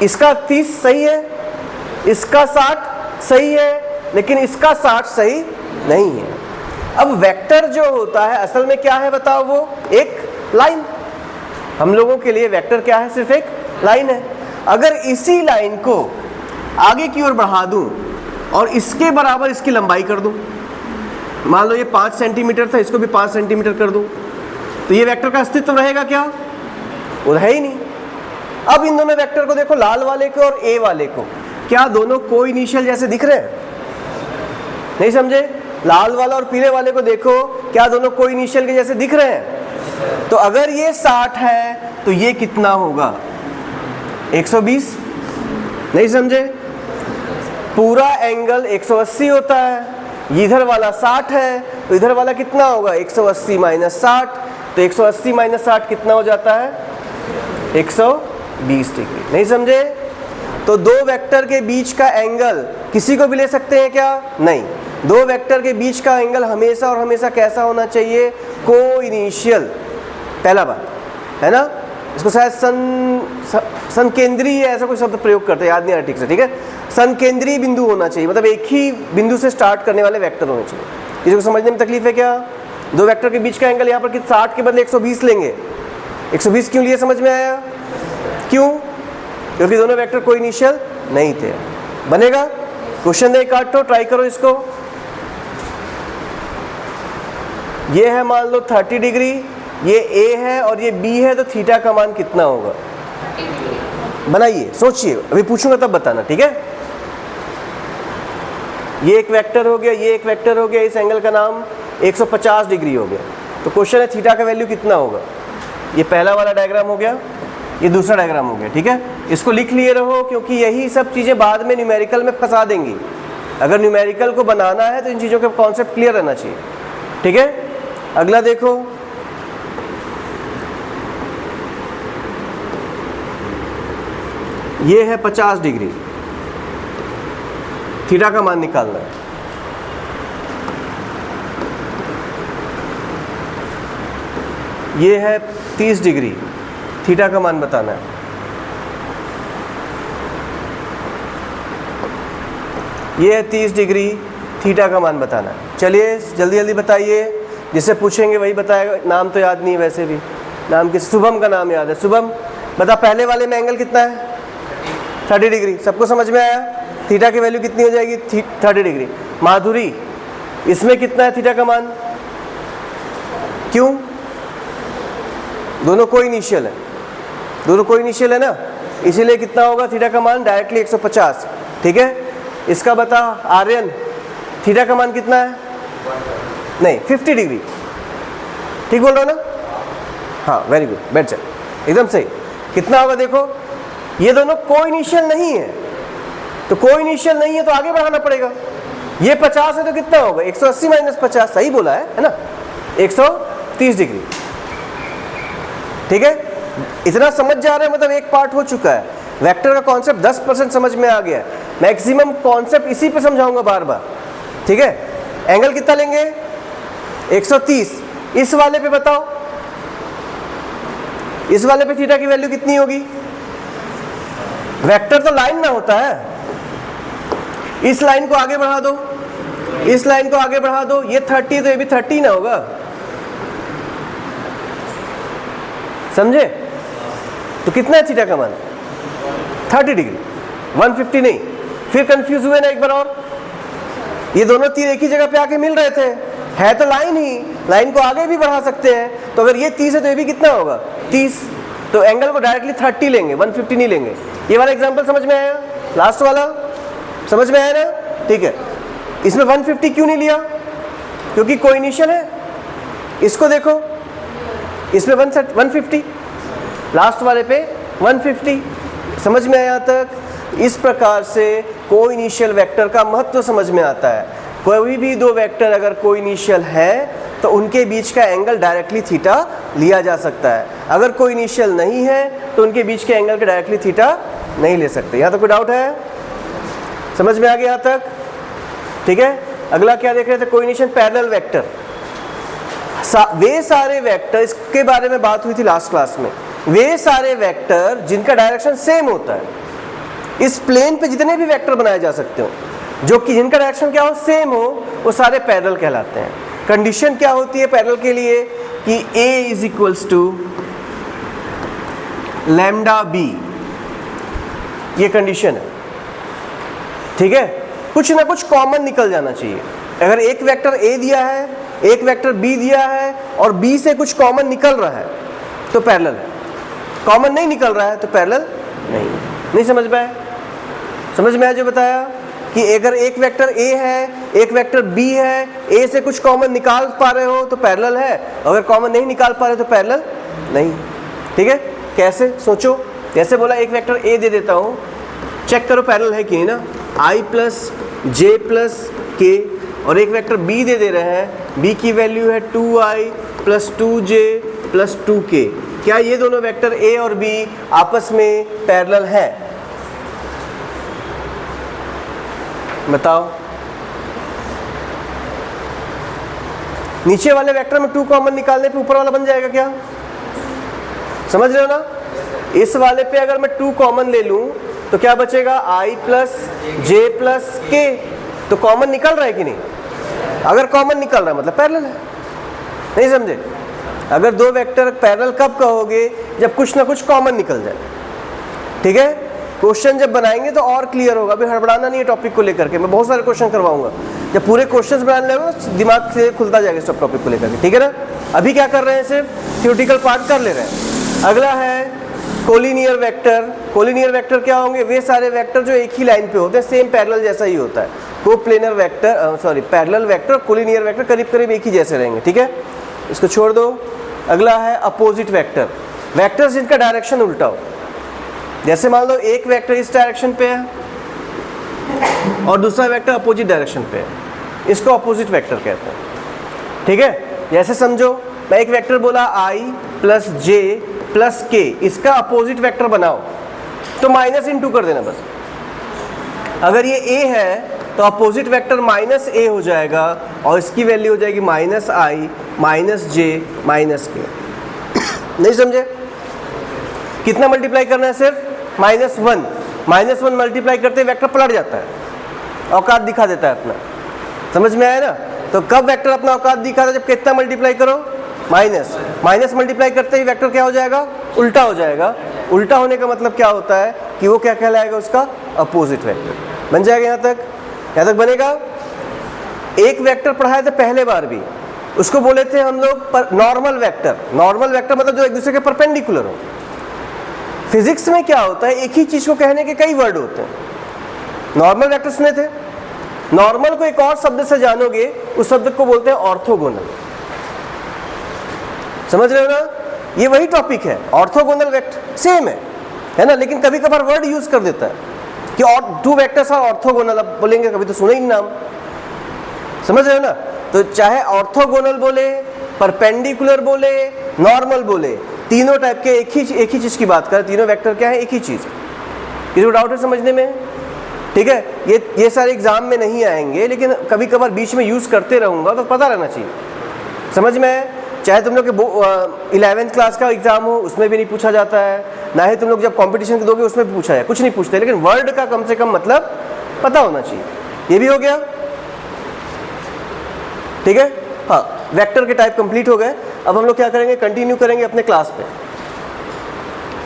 इसका 30 सही है, इसका 60 सही है, लेकिन इसका 60 सही नहीं है। अब वेक्टर जो होता है असल में क्या है बताओ? वो एक लाइन। हम लोगों के लिए वेक्टर क्या है? सिर्फ एक लाइन है। अगर इसी लाइन को आगे की ओर बढ़ा दूं और इसके बराबर इसकी लंबाई कर दूं, मान लो ये 5 सेंटीमीटर था, इसको भी 5 सेंटीमीटर कर दूं, तो ये वेक्टर का अस्तित्व रहेगा क्या? वो है ही नहीं। अब इन दोनों वेक्टर को देखो, लाल वाले को और ए वाले को, क्या दोनों को इनिशियल जैसे दिख रहे हैं? नहीं समझे? लाल वाला और पीले वाले को देखो, क्या दोनों को इनिशियल के जैसे दिख रहे हैं? तो अगर ये 60 है तो ये कितना होगा? 120। नहीं समझे? पूरा एंगल 180 होता है, इधर वाला 60 है, तो इधर वाला कितना होगा? 180 माइनस 60, तो 180 माइनस 60 कितना हो जाता है? 120 डिग्री। नहीं समझे? तो दो वेक्टर के बीच का एंगल किसी को भी ले सकते हैं क्या? नहीं। दो वेक्टर के बीच का एंगल हमेशा और हमेशा कैसा होना चाहिए? को इनिशियल। पहला बात है ना, इसको शायद संकेंद्रीय ऐसा कोई शब्द प्रयोग करते हैं, याद नहीं आ रहा ठीक से, ठीक है? संकेंद्रीय बिंदु होना चाहिए, मतलब एक ही बिंदु से स्टार्ट करने वाले वेक्टर होने चाहिए। किसी को समझने में तकलीफ है क्या? दो वेक्टर के बीच का एंगल यहाँ पर 60 के बदले 120 लेंगे। 120 क्यों लिए समझ में आया? क्यों? क्योंकि दोनों वेक्टर कोई इनिशियल नहीं थे। बनेगा? क्वेश्चन दे काटो, ट्राई करो इसको। ये है मान लो 30 डिग्री, ये A है और ये B है, तो थीटा का मान कितना होगा? बनाइए, सोचिए, अभी पूछूंगा तब बताना, ठीक है? ये एक वेक्टर हो गया, ये एक वेक्टर हो गया, इस एंगल का नाम 150 डिग्री हो गया। तो क्वेश्चन है थीटा का वैल्यू कितना होगा? ये पहला वाला डायग्राम हो गया, ये दूसरा डायग्राम हो गया, ठीक है? इसको लिख लिए रहो, क्योंकि यही सब चीज़ें बाद में न्यूमेरिकल में फंसा देंगी। अगर न्यूमेरिकल को बनाना है तो इन चीज़ों का कॉन्सेप्ट क्लियर रहना चाहिए, ठीक है? अगला देखो, ये है 50 डिग्री, थीटा का मान निकालना है। ये है 30 डिग्री, थीटा का मान बताना है। ये है 30 डिग्री, थीटा का मान बताना है। चलिए जल्दी जल्दी बताइए, जिससे पूछेंगे वही बताएगा। नाम तो याद नहीं है, वैसे भी नाम किस? शुभम का नाम याद है। शुभम बता, पहले वाले में एंगल कितना है? 30 डिग्री। सबको समझ में आया? थीटा की वैल्यू कितनी हो जाएगी? 30 डिग्री। माधुरी, इसमें कितना है थीटा का मान? क्यों? दोनों को इनिशियल है, दोनों को इनिशियल है ना, इसीलिए कितना होगा थीटा का मान? डायरेक्टली 150, ठीक है? इसका बता आर्यन, थीटा का मान कितना है? नहीं, 50 डिग्री। ठीक बोल रहा हो ना? हाँ, वेरी गुड, बैठ जाए, एकदम सही। कितना होगा देखो? ये दोनों को इनिशियल नहीं है, तो को इनिशियल नहीं है तो आगे बढ़ाना पड़ेगा। ये 50 है तो कितना होगा? 180 माइनस 50, सही बोला है ना? 130 डिग्री, ठीक है? इतना समझ जा रहे हैं, मतलब एक पार्ट हो चुका है। वेक्टर का कॉन्सेप्ट 10% समझ में आ गया। मैक्सिमम कॉन्सेप्ट इसी पे समझाऊंगा बार बार, ठीक है? एंगल कितना लेंगे? 130। इस वाले पे बताओ, इस वाले पे थीटा की वैल्यू कितनी होगी? वेक्टर तो लाइन में होता है, इस लाइन को आगे बढ़ा दो, इस लाइन को आगे बढ़ा दो, ये 30 तो ये भी 30 ना होगा, समझे? तो कितना है थीटा का मान? 30 डिग्री, 150 नहीं। फिर कंफ्यूज हुए ना एक बार और? ये दोनों तीर एक ही जगह पे आके मिल रहे थे, है तो लाइन ही, लाइन को आगे भी बढ़ा सकते हैं। तो अगर ये 30 है तो ये भी कितना होगा? 30। तो एंगल को डायरेक्टली 30 लेंगे, 150 नहीं लेंगे। ये वाला एग्जांपल समझ में आया? लास्ट वाला समझ में आया ना? ठीक है। इसमें 150 क्यों नहीं लिया? क्योंकि कोइनिशियल है। इसको देखो, इसमें 150, लास्ट वाले पे 150। समझ में आया तक? इस प्रकार से कोइनिशियल वेक्टर का महत्व समझ में आता है। कोई भी दो वेक्टर अगर कोइनिशियल है तो उनके बीच का एंगल डायरेक्टली थीटा लिया जा सकता है। अगर कोई इनिशियल नहीं है तो उनके बीच के एंगल के डायरेक्टली थीटा नहीं ले सकते। यहाँ तो कोई डाउट है? समझ में आ गया यहाँ तक? ठीक है। अगला क्या देख रहे थे? Coordination parallel vector. वे सारे वेक्टर, इसके बारे में बात हुई थी लास्ट क्लास में, वे सारे वेक्टर जिनका डायरेक्शन सेम होता है, इस प्लेन पे जितने भी वेक्टर बनाए जा सकते हो जो कि जिनका डायरेक्शन क्या हो, सेम हो, वो सारे पैरेलल कहलाते हैं। कंडीशन क्या होती है पैरेलल के लिए कि A is equals to lambda b, ये कंडीशन है। ठीक है, कुछ ना कुछ कॉमन निकल जाना चाहिए। अगर एक वेक्टर A दिया है, एक वेक्टर B दिया है और B से कुछ कॉमन निकल रहा है तो पैरेलल है, कॉमन नहीं निकल रहा है तो पैरेलल नहीं समझ में आया? समझ में आया जो बताया कि अगर एक वेक्टर A है, एक वेक्टर B है, A से कुछ कॉमन निकाल पा रहे हो तो पैरेलल है, अगर कॉमन नहीं निकाल पा रहे तो पैरेलल नहीं। ठीक है, कैसे? सोचो। जैसे बोला एक वेक्टर A दे देता हूँ, चेक करो पैरेलल है कि नहीं ना, I plus J plus K, और एक वेक्टर B दे रहे हैं, B की वैल्यू है 2I plus 2J plus 2K। क्या ये दोनों वेक्टर A और B आपस में पैरेलल है? बताओ। नीचे वाले वेक्टर में 2 कॉमन निकालने पे ऊपर वाला बन जाएगा क्या? समझ रहे हो ना? इस वाले पे अगर मैं 2 कॉमन ले लूं तो क्या बचेगा? I plus J plus K। तो कॉमन निकल रहा है कि नहीं? अगर कॉमन निकल रहा है मतलब पैरेलल है। नहीं समझे? अगर दो वेक्टर पैरेलल कब कहोगे? जब कुछ ना कुछ कॉमन निकल जाए। ठीक है, क्वेश्चन जब बनाएंगे तो और क्लियर होगा। अभी हड़बड़ाना नहीं है टॉपिक को लेकर के, मैं बहुत सारे क्वेश्चन करवाऊंगा। जब पूरे क्वेश्चंस बनाने लगो दिमाग से खुलता जाएगा सब टॉपिक को लेकर के। ठीक है ना? अभी क्या कर रहे हैं? सिर्फ थ्योरेटिकल पार्ट कर ले रहे हैं। अगला है कोलिनियर वेक्टर। कोलिनियर वेक्टर क्या होंगे? वे सारे वेक्टर जो एक ही लाइन पे होते हैं, सेम पैरेलल जैसा ही होता है। Coplanar vector parallel vector, collinear vector करीब करीब एक ही जैसे रहेंगे। ठीक है, इसको छोड़ दो। अगला है अपोजिट वेक्टर। वेक्टर्स जिनका डायरेक्शन उल्टा हो। जैसे मान लो एक वेक्टर इस डायरेक्शन पे है और दूसरा वेक्टर अपोजिट डायरेक्शन पे है, इसको अपोजिट वेक्टर कहते हैं। ठीक है, जैसे समझो मैं एक वेक्टर बोला I plus J plus K, इसका अपोजिट वेक्टर बनाओ तो माइनस इन 2 कर देना बस। अगर ये A है तो अपोजिट वेक्टर माइनस A हो जाएगा और इसकी वैल्यू हो जाएगी minus I minus J minus K। नहीं समझे? कितना मल्टीप्लाई करना है? सिर्फ -1। -1 मल्टीप्लाई करते वेक्टर पलट जाता है, औकात दिखा देता है अपना। समझ में आया ना? तो कब वेक्टर अपना औकात दिखाता है? जब कितना मल्टीप्लाई करो? माइनस मल्टीप्लाई करते ही वेक्टर क्या हो जाएगा? उल्टा हो जाएगा। उल्टा होने का मतलब क्या होता है कि वो क्या कहलाएगा? उसका अपोजिट वेक्टर बन जाएगा। यहाँ तक बनेगा। एक वेक्टर पढ़ाए थे पहले बार भी, उसको बोले थे हम लोग नॉर्मल वेक्टर। नॉर्मल वेक्टर मतलब जो एक दूसरे के परपेंडिकुलर हो। फिजिक्स में क्या होता है? एक ही चीज को कहने के कई वर्ड होते हैं। नॉर्मल वेक्टर सुने थे? नॉर्मल को एक और शब्द से जानोगे, उस शब्द को बोलते हैं ऑर्थोगोनल। समझ रहे हो ना? ये वही टॉपिक है, ऑर्थोगोनल वेक्टर सेम है ना? लेकिन कभी कभार वर्ड यूज कर देता है कि और 2 वेक्टर्स आर ऑर्थोगोनल। अब बोलेंगे कभी तो सुने ही नाम। समझ रहे हो ना? तो चाहे ऑर्थोगोनल बोले, परपेंडिकुलर बोले, नॉर्मल बोले, तीनों टाइप के एक ही चीज की बात करें। तीनों वेक्टर क्या है? एक ही चीज। किसी को डाउट है समझने में? ठीक है, ये सारे एग्जाम में नहीं आएंगे लेकिन कभी कभार बीच में यूज करते रहूंगा तो पता रहना चाहिए। समझ में? चाहे तुम लोग के 11th क्लास का एग्जाम हो उसमें भी नहीं पूछा जाता है, ना ही तुम लोग जब कंपटीशन दोगे उसमें भी पूछा जाए, कुछ नहीं पूछते, लेकिन वर्ड का कम से कम मतलब पता होना चाहिए। ये भी हो गया। ठीक है, हाँ, वेक्टर के टाइप कंप्लीट हो गए। अब हम लोग क्या करेंगे? कंटिन्यू करेंगे अपने क्लास पे।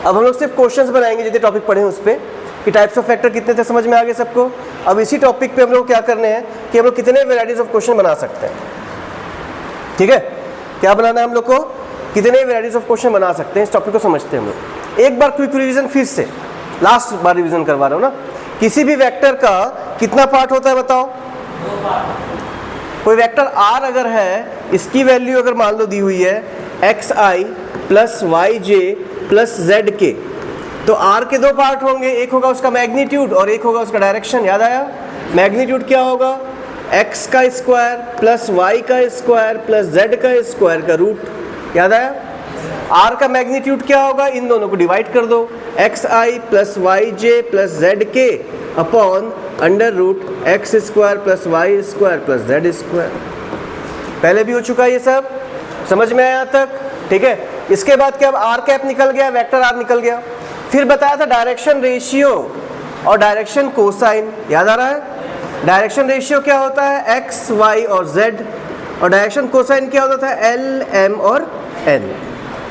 अब हम लोग सिर्फ क्वेश्चंस बनाएंगे जितने टॉपिक पढ़े हैं उस पर, कि टाइप्स ऑफ वेक्टर कितने थे, समझ में आ गए सबको। अब इसी टॉपिक पे हम लोग क्या करने हैं कि हम लोग कितने वेराइटीज ऑफ क्वेश्चन बना सकते हैं। ठीक है, क्या बनाना है हम लोग को? कितने वेराइटीज ऑफ क्वेश्चन बना सकते हैं, इस टॉपिक को समझते हैं हम लोग। एक बार क्विक रिवीजन फिर से, लास्ट बार रिवीजन करवा रहा हूँ ना। किसी भी वेक्टर का कितना पार्ट होता है बताओ? 2 पार्ट। कोई वेक्टर R अगर है, इसकी वैल्यू अगर मान लो दी हुई है xi plus yj plus zk, तो R के 2 पार्ट होंगे। एक होगा उसका मैग्नीट्यूड और एक होगा उसका डायरेक्शन। याद आया? मैग्नीट्यूड क्या होगा? x का स्क्वायर प्लस y का स्क्वायर प्लस z का स्क्वायर का रूट। याद आया? r का मैग्नीट्यूड क्या होगा? इन दोनों को डिवाइड कर दो, xi plus y j plus z k upon under root x square plus y square plus z square. पहले भी हो चुका है ये सब, समझ में आया यहाँ तक? ठीक है। इसके बाद क्या, अब आर कैप निकल गया, वेक्टर आर निकल गया। फिर बताया था डायरेक्शन रेशियो और डायरेक्शन कोसाइन। याद आ रहा है? डायरेक्शन रेशियो क्या होता है? एक्स वाई और जेड, और डायरेक्शन कोसाइन क्या होता था? एल एम और एन।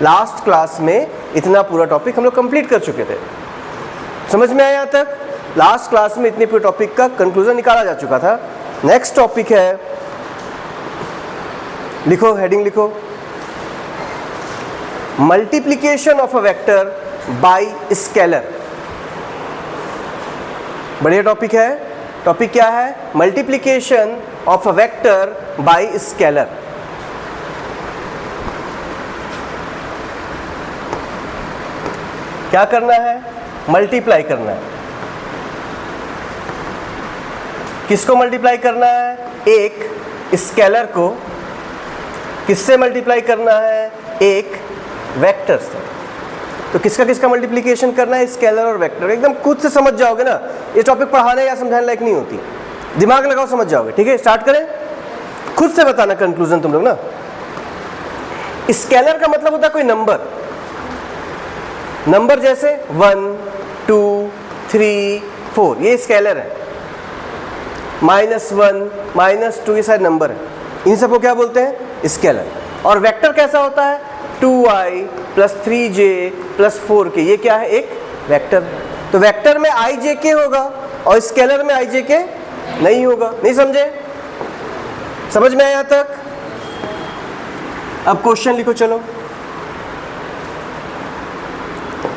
लास्ट क्लास में इतना पूरा टॉपिक हम लोग कंप्लीट कर चुके थे, समझ में आया यहाँ तक? लास्ट क्लास में इतने पूरे टॉपिक का कंक्लूजन निकाला जा चुका था। नेक्स्ट टॉपिक है, लिखो, हेडिंग लिखो, multiplication of a vector by scalar. बढ़िया टॉपिक है। टॉपिक क्या है? Multiplication of a vector by scalar. क्या करना है? मल्टीप्लाई करना है। किसको मल्टीप्लाई करना है? एक स्केलर को। किससे मल्टीप्लाई करना है? एक वेक्टर से। तो किसका किसका मल्टीप्लिकेशन करना है? स्केलर और वेक्टर। एकदम खुद से समझ जाओगे ना, ये टॉपिक पढ़ाने या समझाने लायक नहीं होती, दिमाग लगाओ समझ जाओगे। ठीक है, स्टार्ट करें। खुद से बताना कंक्लूजन तुम लोग ना। स्केलर का मतलब होता है कोई नंबर, नंबर जैसे 1 2 3 4, ये स्केलर है। -1 -2 ये सारे नंबर है, इन सबको क्या बोलते हैं? स्केलर। और वेक्टर कैसा होता है? 2i plus 3j plus 4k, ये क्या है? एक वेक्टर। तो वेक्टर में i j k होगा और स्केलर में i j k नहीं होगा। नहीं समझे? समझ में आया यहाँ तक? अब क्वेश्चन लिखो, चलो।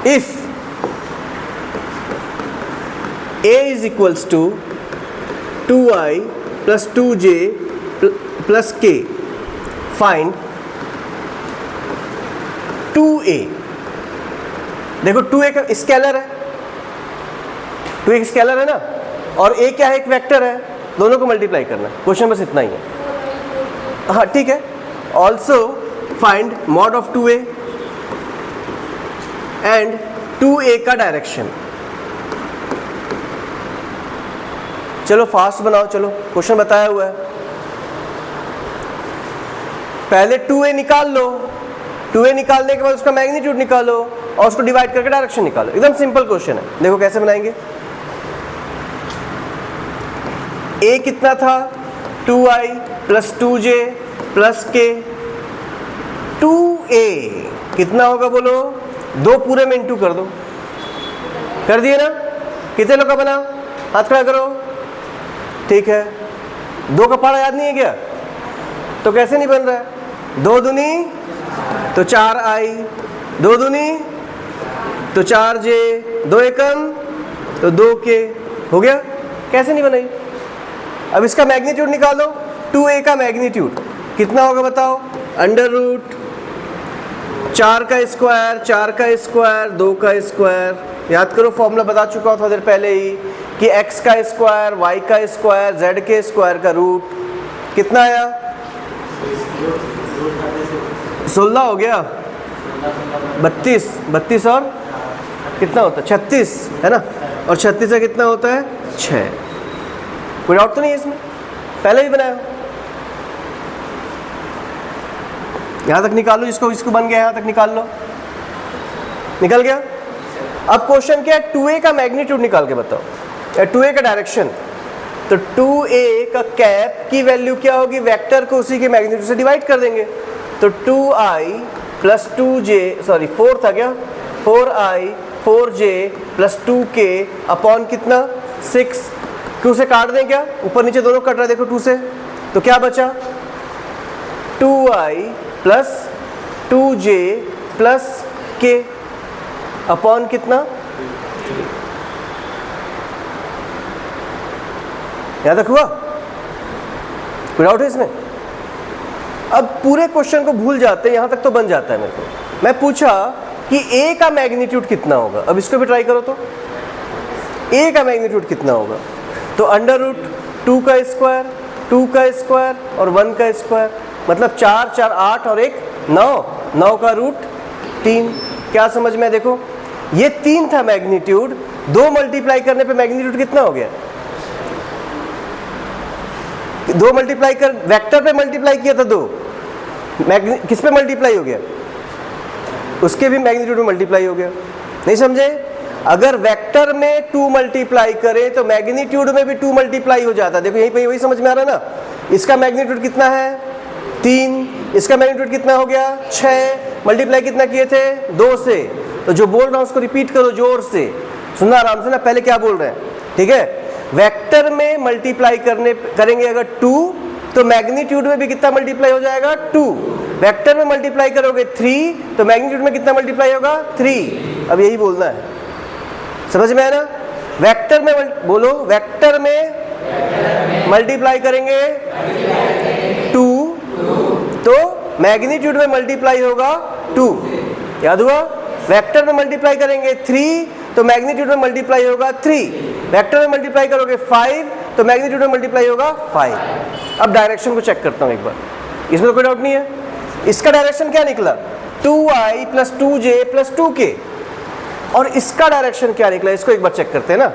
If a is equals to 2i plus 2j plus k, find 2a। देखो 2a का स्केलर है, 2a स्केलर है ना, और a क्या है? एक वेक्टर है। दोनों को मल्टीप्लाई करना, क्वेश्चन बस इतना ही है। हाँ ठीक है। Also find mod of 2a and 2a का डायरेक्शन। चलो फास्ट बनाओ, चलो क्वेश्चन बताया हुआ है। पहले 2a निकाल लो, 2a निकालने के बाद उसका मैग्नीट्यूड निकालो और उसको डिवाइड करके डायरेक्शन निकालो। एकदम सिंपल क्वेश्चन है। देखो कैसे बनाएंगे। a कितना था? 2i plus 2j plus k। 2a कितना होगा बोलो? 2 पूरे में इंटू कर दो। कर दिए ना? कितने लोग का बना? हाथ खड़ा करो। ठीक है। 2 का पहाड़ा याद नहीं है क्या? तो कैसे नहीं बन रहा है? 2 दूनी तो 4i, 2 दूनी तो 4j, 2 एकम तो 2k। हो गया? कैसे नहीं बनाई? अब इसका मैग्नीट्यूड निकालो। 2a का मैग्नीट्यूड कितना होगा बताओ? अंडर रूट 4 का स्क्वायर, 4 का स्क्वायर, 2 का स्क्वायर। याद करो, फॉर्मूला बता चुका हूँ थोड़ी देर पहले ही कि x का स्क्वायर, y का स्क्वायर, z के स्क्वायर का रूट कितना आया? 16 हो गया। 32 और कितना होता है? 36 है ना, और 36 का कितना होता है? 6। कोई डाउट तो नहीं है इसमें? पहले भी बनाया। यहाँ तक निकाल लो, इसको बन गया, यहाँ तक निकाल लो। निकल गया? अब क्वेश्चन क्या है? 2a का मैग्नीट्यूड निकाल के बताओ, या 2a का डायरेक्शन। तो 2a का कैप की वैल्यू क्या होगी? वेक्टर को उसी के मैग्नीट्यूड से डिवाइड कर देंगे। तो 2i प्लस 2j, सॉरी 4 था क्या? 4i 4j plus 2k upon कितना? 6। 2 से काट दें क्या? ऊपर नीचे दोनों कट रहा है, देखो 2 से। तो क्या बचा? 2i plus 2j plus k upon कितना? यहाँ तक हुआ? कोई डाउट है इसमें? अब पूरे क्वेश्चन को भूल जाते हैं, यहाँ तक तो बन जाता है मेरे को। मैं पूछा कि a का मैग्नीट्यूड कितना होगा। अब इसको भी ट्राई करो तो a का मैग्नीट्यूड कितना होगा? तो अंडर रूट 2 का स्क्वायर 2 का स्क्वायर और 1 का स्क्वायर, मतलब 4 4 8 और 1 9, 9 का रूट 3। क्या समझ में? देखो ये 3 था मैग्नीट्यूड, 2 मल्टीप्लाई करने पे मैग्नीट्यूड कितना हो गया? 2 मल्टीप्लाई कर, वेक्टर पे मल्टीप्लाई किया था 2, किस पे मल्टीप्लाई हो गया? उसके भी मैग्नीट्यूड में मल्टीप्लाई हो गया। नहीं समझे? अगर वेक्टर में 2 मल्टीप्लाई करें तो मैग्नीट्यूड में भी 2 मल्टीप्लाई हो जाता है। देखो यहीं पे वही समझ में आ रहा है ना। इसका मैग्नीट्यूड कितना है? 3, इसका मैग्नीट्यूड कितना हो गया? 6, मल्टीप्लाई कितना किए थे? 2 से। तो जो बोल रहा हूं उसको रिपीट करो जोर से, सुनना आराम से ना, पहले क्या बोल रहे हैं, ठीक है? वेक्टर में मल्टीप्लाई करेंगे अगर 2, तो मैग्नीट्यूड में भी कितना मल्टीप्लाई हो जाएगा? 2। वेक्टर में मल्टीप्लाई करोगे 3, तो मैग्नीट्यूड में कितना मल्टीप्लाई होगा? 3। अब यही बोलना है, समझ में आया ना? वेक्टर में बोलो, वेक्टर में मल्टीप्लाई करेंगे 2, तो मैग्नीट्यूड में मल्टीप्लाई होगा 2। याद हुआ? वेक्टर में मल्टीप्लाई करेंगे 3, तो मैग्नीट्यूड में मल्टीप्लाई होगा 3। वेक्टर में मल्टीप्लाई करोगे 5, तो मैग्नीट्यूड में मल्टीप्लाई होगा 5। अब डायरेक्शन को चेक करता हूं एक बार, इसमें तो कोई डाउट नहीं है। इसका डायरेक्शन क्या निकला? 2i + 2j + 2k। और इसका डायरेक्शन क्या निकला? इसको एक बार चेक करते हैं ना।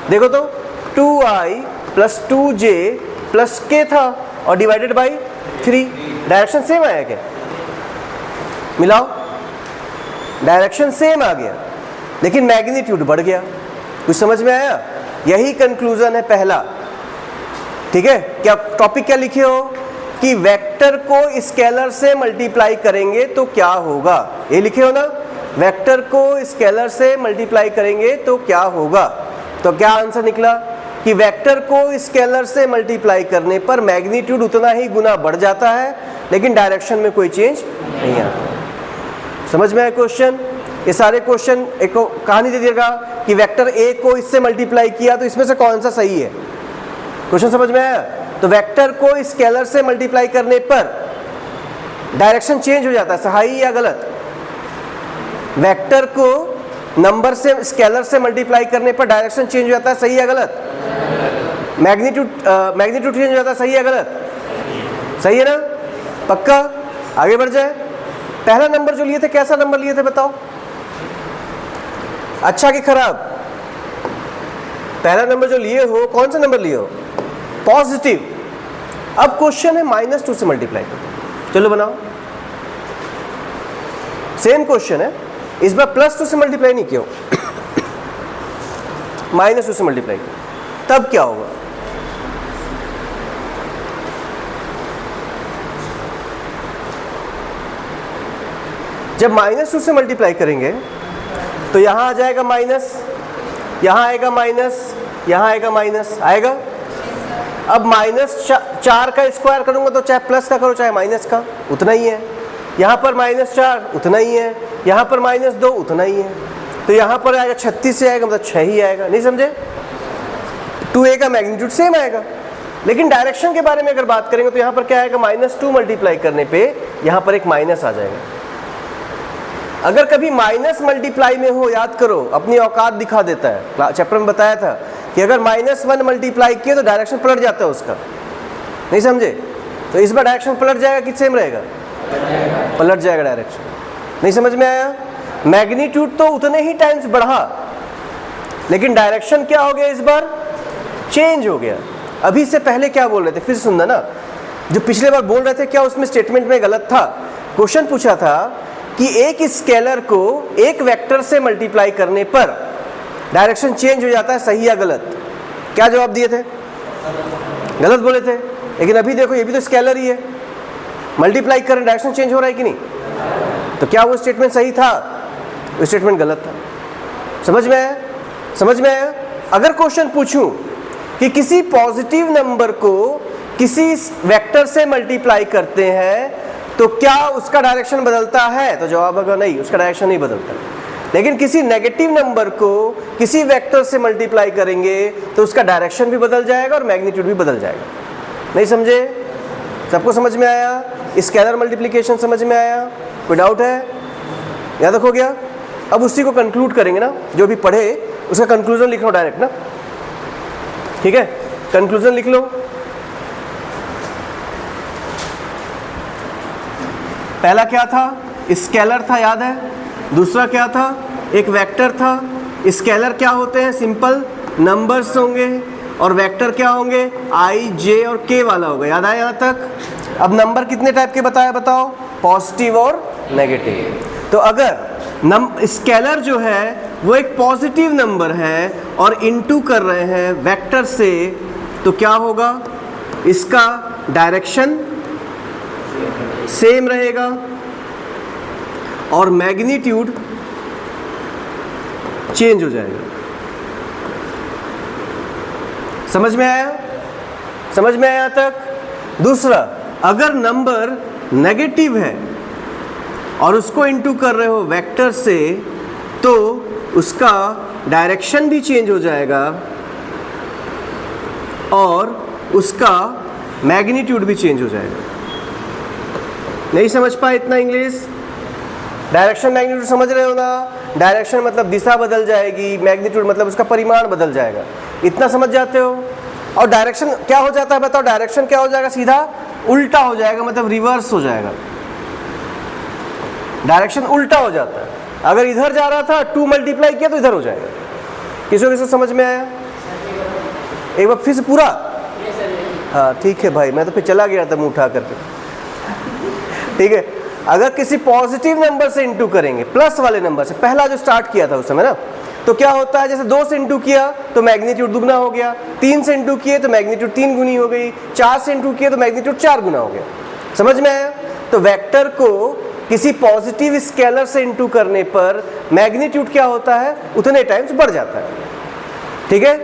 देखो तो 2i + 2j + k था और डिवाइडेड बाई 3। डायरेक्शन सेम आया क्या? मिलाओ, डायरेक्शन सेम आ गया, लेकिन मैग्नीट्यूड बढ़ गया। कुछ समझ में आया? यही कंक्लूजन है पहला, ठीक है? क्या टॉपिक क्या लिखे हो कि वेक्टर को स्केलर से मल्टीप्लाई करेंगे तो क्या होगा, ये लिखे हो ना? वेक्टर को स्केलर से मल्टीप्लाई करेंगे तो क्या होगा? तो क्या आंसर निकला कि वेक्टर को स्केलर से मल्टीप्लाई करने पर मैग्नीट्यूड उतना ही गुना बढ़ जाता है, लेकिन डायरेक्शन में कोई चेंज नहीं आता। समझ में आया क्वेश्चन? ये सारे क्वेश्चन एक कहानी दे दिएगा कि वेक्टर ए को इससे मल्टीप्लाई किया तो इसमें से कौन सा सही है। क्वेश्चन समझ में आया? तो वेक्टर को स्केलर से मल्टीप्लाई करने पर डायरेक्शन चेंज हो जाता है, सही या गलत? वेक्टर को नंबर से स्केलर से मल्टीप्लाई करने पर डायरेक्शन चेंज हो जाता है, सही या गलत? मैग्नीट्यूड चेंज हो जाता है, सही या गलत? सही है ना? पक्का? आगे बढ़ जाए। पहला नंबर जो लिए थे, कैसा नंबर लिए थे बताओ? अच्छा कि खराब? पहला नंबर जो लिए हो, कौन सा नंबर लिए हो? पॉजिटिव। अब क्वेश्चन है -2 से मल्टीप्लाई करो। चलो बनाओ, सेम क्वेश्चन है, इस बार +2 से मल्टीप्लाई नहीं किया, -2 से मल्टीप्लाई किया, तब क्या होगा? जब -2 से मल्टीप्लाई करेंगे तो यहां आ जाएगा माइनस, यहां आएगा माइनस, यहां आएगा माइनस, आएगा। अब -4 का स्क्वायर करूंगा तो चाहे प्लस का करो चाहे माइनस का, उतना ही है। यहाँ पर -4 उतना ही है, यहाँ पर -2 उतना ही है, तो यहाँ पर आएगा 36 से आएगा, मतलब 6 ही आएगा। नहीं समझे? 2a का मैग्नीट्यूड सेम आएगा, लेकिन डायरेक्शन के बारे में अगर बात करेंगे तो यहाँ पर क्या आएगा? -2 मल्टीप्लाई करने पे यहाँ पर एक माइनस आ जाएगा। अगर कभी माइनस मल्टीप्लाई में हो, याद करो, अपनी औकात दिखा देता है। चैप्टर में बताया था कि अगर -1 मल्टीप्लाई किए तो डायरेक्शन पलट जाता है उसका। नहीं समझे? तो इस बार डायरेक्शन पलट जाएगा कि सेम रहेगा? पलट जाएगा डायरेक्शन। नहीं समझ में आया? मैग्नीट्यूड तो उतने ही टाइम्स बढ़ा, लेकिन डायरेक्शन क्या हो गया? इस बार चेंज हो गया। अभी से पहले क्या बोल रहे थे, फिर सुनना ना, जो पिछले बार बोल रहे थे क्या उसमें स्टेटमेंट में गलत था? क्वेश्चन पूछा था कि एक स्केलर को एक वेक्टर से मल्टीप्लाई करने पर डायरेक्शन चेंज हो जाता है, सही या गलत? क्या जवाब दिए थे? गलत बोले थे। लेकिन अभी देखो, ये भी तो स्केलर ही है, मल्टीप्लाई करें डायरेक्शन चेंज हो रहा है कि नहीं? तो क्या वो स्टेटमेंट सही था? वो स्टेटमेंट गलत था। समझ में आया? समझ में आया? अगर क्वेश्चन पूछूं कि किसी पॉजिटिव नंबर को किसी वेक्टर से मल्टीप्लाई करते हैं तो क्या उसका डायरेक्शन बदलता है? तो जवाब होगा नहीं, उसका डायरेक्शन नहीं बदलता। लेकिन किसी नेगेटिव नंबर को किसी वेक्टर से मल्टीप्लाई करेंगे तो उसका डायरेक्शन भी बदल जाएगा और मैग्नीट्यूड भी बदल जाएगा। नहीं समझे? सबको समझ में आया? स्केलर मल्टीप्लिकेशन समझ में आया? कोई डाउट है? याद रखो गया? अब उसी को कंक्लूड करेंगे ना, जो भी पढ़े उसका कंक्लूजन लिख लो डायरेक्ट ना, ठीक है? कंक्लूजन लिख लो। पहला क्या था? स्केलर था, याद है? दूसरा क्या था? एक वेक्टर था। स्केलर क्या होते हैं? सिंपल नंबर्स होंगे, और वेक्टर क्या होंगे? आई, जे और के वाला होगा। याद आया यहाँ तक? अब नंबर कितने टाइप के बताया बताओ? पॉजिटिव और नेगेटिव। तो अगर स्केलर जो है वो एक पॉजिटिव नंबर है और इनटू कर रहे हैं वेक्टर से, तो क्या होगा? इसका डायरेक्शन सेम रहेगा और मैग्नीट्यूड चेंज हो जाएगा। समझ में आया? समझ में आया तक? दूसरा, अगर नंबर नेगेटिव है और उसको इनटू कर रहे हो वेक्टर से, तो उसका डायरेक्शन भी चेंज हो जाएगा और उसका मैग्नीट्यूड भी चेंज हो जाएगा। नहीं समझ पाए इतना इंग्लिश? डायरेक्शन मैग्नीट्यूड समझ रहे हो ना? डायरेक्शन मतलब दिशा बदल जाएगी, मैग्नीट्यूड मतलब उसका परिमाण बदल जाएगा। इतना समझ जाते हो? और डायरेक्शन क्या हो जाता है बताओ? डायरेक्शन क्या हो जाएगा? सीधा उल्टा हो जाएगा, मतलब रिवर्स हो जाएगा। डायरेक्शन उल्टा हो जाता है। अगर इधर जा रहा था 2 मल्टीप्लाई किया तो इधर हो जाएगा। किसी को समझ में आया? एक बार फिर से पूरा? हाँ ठीक है भाई, मैं तो फिर चला गया था मुंह उठा करके। ठीक है, अगर किसी पॉजिटिव नंबर से इंटू करेंगे, प्लस वाले नंबर से, पहला जो स्टार्ट किया था उस समय ना, तो क्या होता है? जैसे 2 से इंटू किया तो मैग्नीट्यूड दुगना हो गया, 3 से इंटू किए तो मैग्नीट्यूड 3 गुनी हो गई, 4 से इंटू किए तो मैग्नीट्यूड 4 गुना हो गया। समझ में आया? तो वेक्टर को किसी पॉजिटिव स्केलर से इंटू करने पर मैग्नीट्यूड क्या होता है? उतने टाइम्स बढ़ जाता है। ठीक है,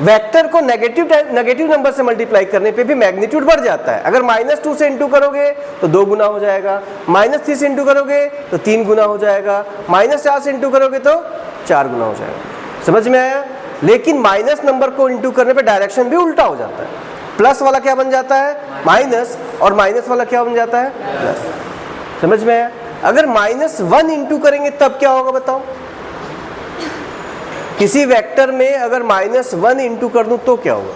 वेक्टर को नेगेटिव नंबर से मल्टीप्लाई करने पे भी मैग्नीट्यूड बढ़ जाता है। अगर -2 से इंटू करोगे तो 2 गुना हो जाएगा, -3 से इंटू करोगे तो 3 गुना हो जाएगा, -4 से इंटू करोगे तो 4 गुना हो जाएगा। समझ में आया? लेकिन माइनस नंबर को इंटू करने पे डायरेक्शन भी उल्टा हो जाता है। प्लस वाला क्या बन जाता है? माइनस, और माइनस वाला क्या बन जाता है? प्लस। समझ में आया? अगर -1 इंटू करेंगे तब क्या होगा बताओ? किसी वेक्टर में अगर -1 इंटू कर दूं तो क्या होगा?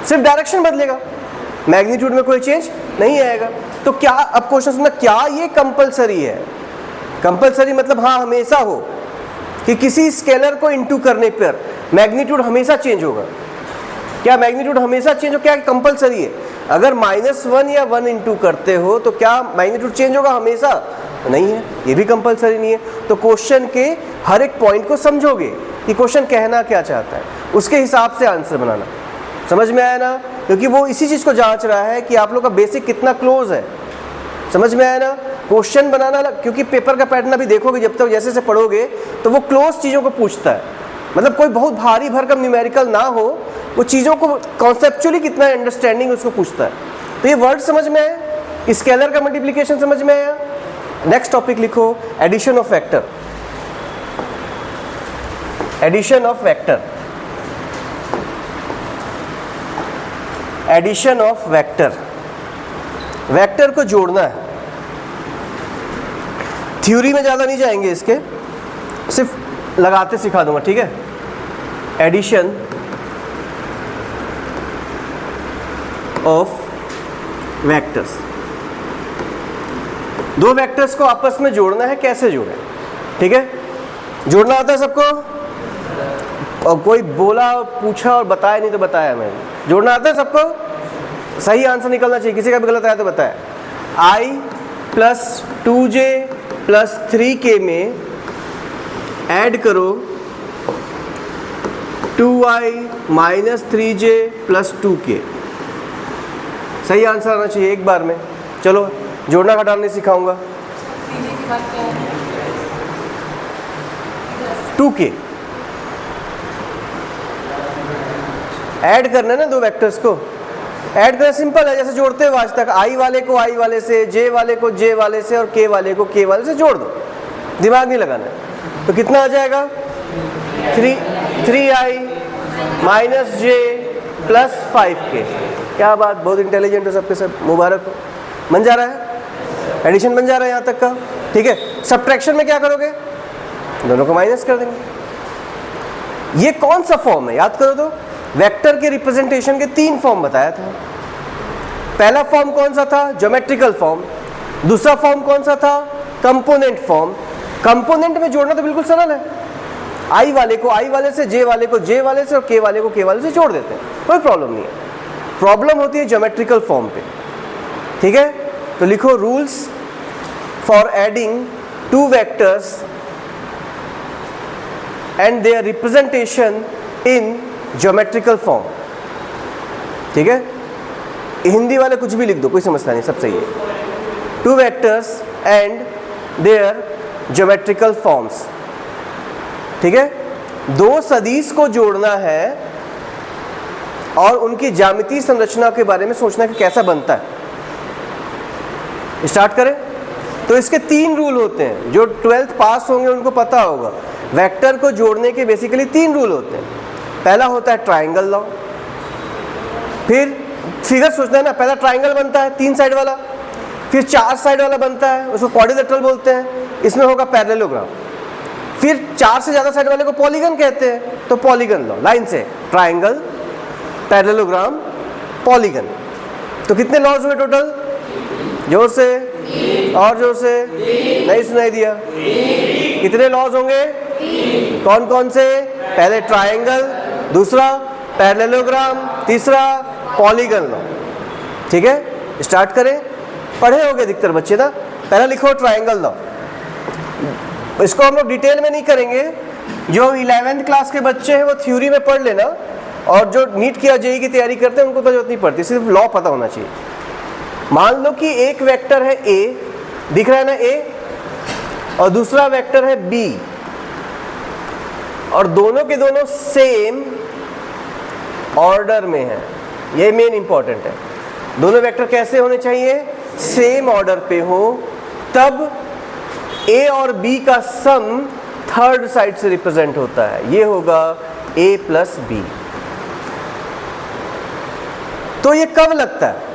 सिर्फ डायरेक्शन बदलेगा, मैग्नीट्यूड में कोई चेंज नहीं आएगा। तो क्या, अब क्वेश्चन सुनना, क्या ये कंपलसरी है? कंपलसरी मतलब हाँ हमेशा हो कि किसी स्केलर को इंटू करने पर मैग्नीट्यूड हमेशा चेंज होगा। क्या मैग्नीट्यूड हमेशा चेंज हो? क्या कंपलसरी है? अगर -1 या 1 इंटू करते हो तो क्या मैग्नीट्यूड चेंज होगा हमेशा? नहीं है, ये भी कंपलसरी नहीं है। तो क्वेश्चन के हर एक पॉइंट को समझोगे कि क्वेश्चन कहना क्या चाहता है, उसके हिसाब से आंसर बनाना। समझ में आया ना? क्योंकि वो इसी चीज़ को जांच रहा है कि आप लोग का बेसिक कितना क्लोज है। समझ में आया ना? क्वेश्चन बनाना, क्योंकि पेपर का पैटर्न अभी देखोगे जब तक जैसे पढ़ोगे तो वो क्लोज चीज़ों को पूछता है। मतलब कोई बहुत भारी भरकम न्यूमेरिकल ना हो, वो चीज़ों को कॉन्सेप्चुअली कितना अंडरस्टैंडिंग उसको पूछता है। तो ये वर्ड समझ में आया? स्केलर का मल्टीप्लिकेशन समझ में आया? नेक्स्ट टॉपिक लिखो, addition of vector. Addition of vector, addition of vector. Vector को जोड़ना है। थ्योरी में ज़्यादा नहीं जाएंगे इसके, सिर्फ लगाते सिखा दूंगा, ठीक है? Addition of vectors. दो वेक्टर्स को आपस में जोड़ना है, कैसे जोड़ें? ठीक है, जोड़ना आता है सबको? और कोई बोला, पूछा और बताया नहीं तो बताया मैंने। जोड़ना आता है सबको? सही आंसर निकलना चाहिए, किसी का भी गलत आया तो बताया। i + 2j + 3k में ऐड करो 2i - 3j + 2k। सही आंसर आना चाहिए एक बार में। चलो जोड़ना घटाना नहीं सिखाऊंगा। 2k ऐड करना है ना, दो वेक्टर्स को ऐड करना सिंपल है, जैसे जोड़ते हो आज तक। i वाले को i वाले से, j वाले को j वाले से और k वाले को k वाले से जोड़ दो, दिमाग नहीं लगाना है। तो कितना आ जाएगा? 3i - j + 5k। क्या बात, बहुत इंटेलिजेंट हो सबके सब, मुबारक हो। बन जा रहा है, एडिशन बन जा रहा है यहाँ तक का। ठीक है, सब्ट्रैक्शन में क्या करोगे? दोनों को माइनस कर देंगे। ये कौन सा फॉर्म है याद करो तो? वेक्टर के रिप्रेजेंटेशन के 3 फॉर्म बताया था। पहला फॉर्म कौन सा था? Geometrical form. दूसरा फॉर्म कौन सा था? Component form. कंपोनेंट में जोड़ना तो बिल्कुल सरल है, आई वाले को आई वाले से, जे वाले को जे वाले से और के वाले को के वाले से जोड़ देते हैं, कोई प्रॉब्लम नहीं है। प्रॉब्लम होती है ज्योमेट्रिकल फॉर्म पे, ठीक है? तो लिखो rules for adding two vectors and their representation in geometrical form, ठीक है? हिंदी वाले कुछ भी लिख दो, कोई समस्या नहीं, सब सही है। Two vectors and their geometrical forms, ठीक है? दो सदिश को जोड़ना है और उनकी ज्यामितीय संरचना के बारे में सोचना कि कैसा बनता है। स्टार्ट करें। तो इसके 3 रूल होते हैं, जो 12th पास होंगे उनको पता होगा। वेक्टर को जोड़ने के बेसिकली 3 रूल होते हैं। पहला होता है ट्राइंगल लॉ। फिर फिगर सोचना है ना, पहला ट्राइंगल बनता है 3 साइड वाला, फिर 4 साइड वाला बनता है, उसको क्वाड्रिलेटरल बोलते हैं, इसमें होगा पैरेललोग्राम। फिर 4 से ज़्यादा साइड वाले को पॉलीगन कहते हैं, तो पॉलीगन लॉ। लाइन से ट्राइंगल, पैरेललोग्राम, पॉलीगन। तो कितने लॉज हुए टोटल? जोर से और जोर से, नहीं सुनाई दिया। कितने लॉज होंगे? कौन कौन से? पहले ट्राइंगल, दूसरा पैरेललोग्राम, तीसरा पॉलीगन लॉ, ठीक है? स्टार्ट करें। पढ़े होंगे अधिकतर बच्चे ना। पहला लिखो ट्राइंगल लॉ। इसको हम लोग डिटेल में नहीं करेंगे, जो 11th क्लास के बच्चे हैं वो थ्योरी में पढ़ लेना, और जो नीट की जेईई की तैयारी करते हैं उनको तो जरूरत नहीं पड़ती, सिर्फ लॉ पता होना चाहिए। मान लो कि एक वेक्टर है ए, दिख रहा है ना ए, और दूसरा वेक्टर है बी, और दोनों के दोनों सेम ऑर्डर में है। ये मेन इंपॉर्टेंट है। दोनों वेक्टर कैसे होने चाहिए? सेम ऑर्डर पे हो, तब ए और बी का सम थर्ड साइड से रिप्रेजेंट होता है। ये होगा ए प्लस बी। तो ये कब लगता है?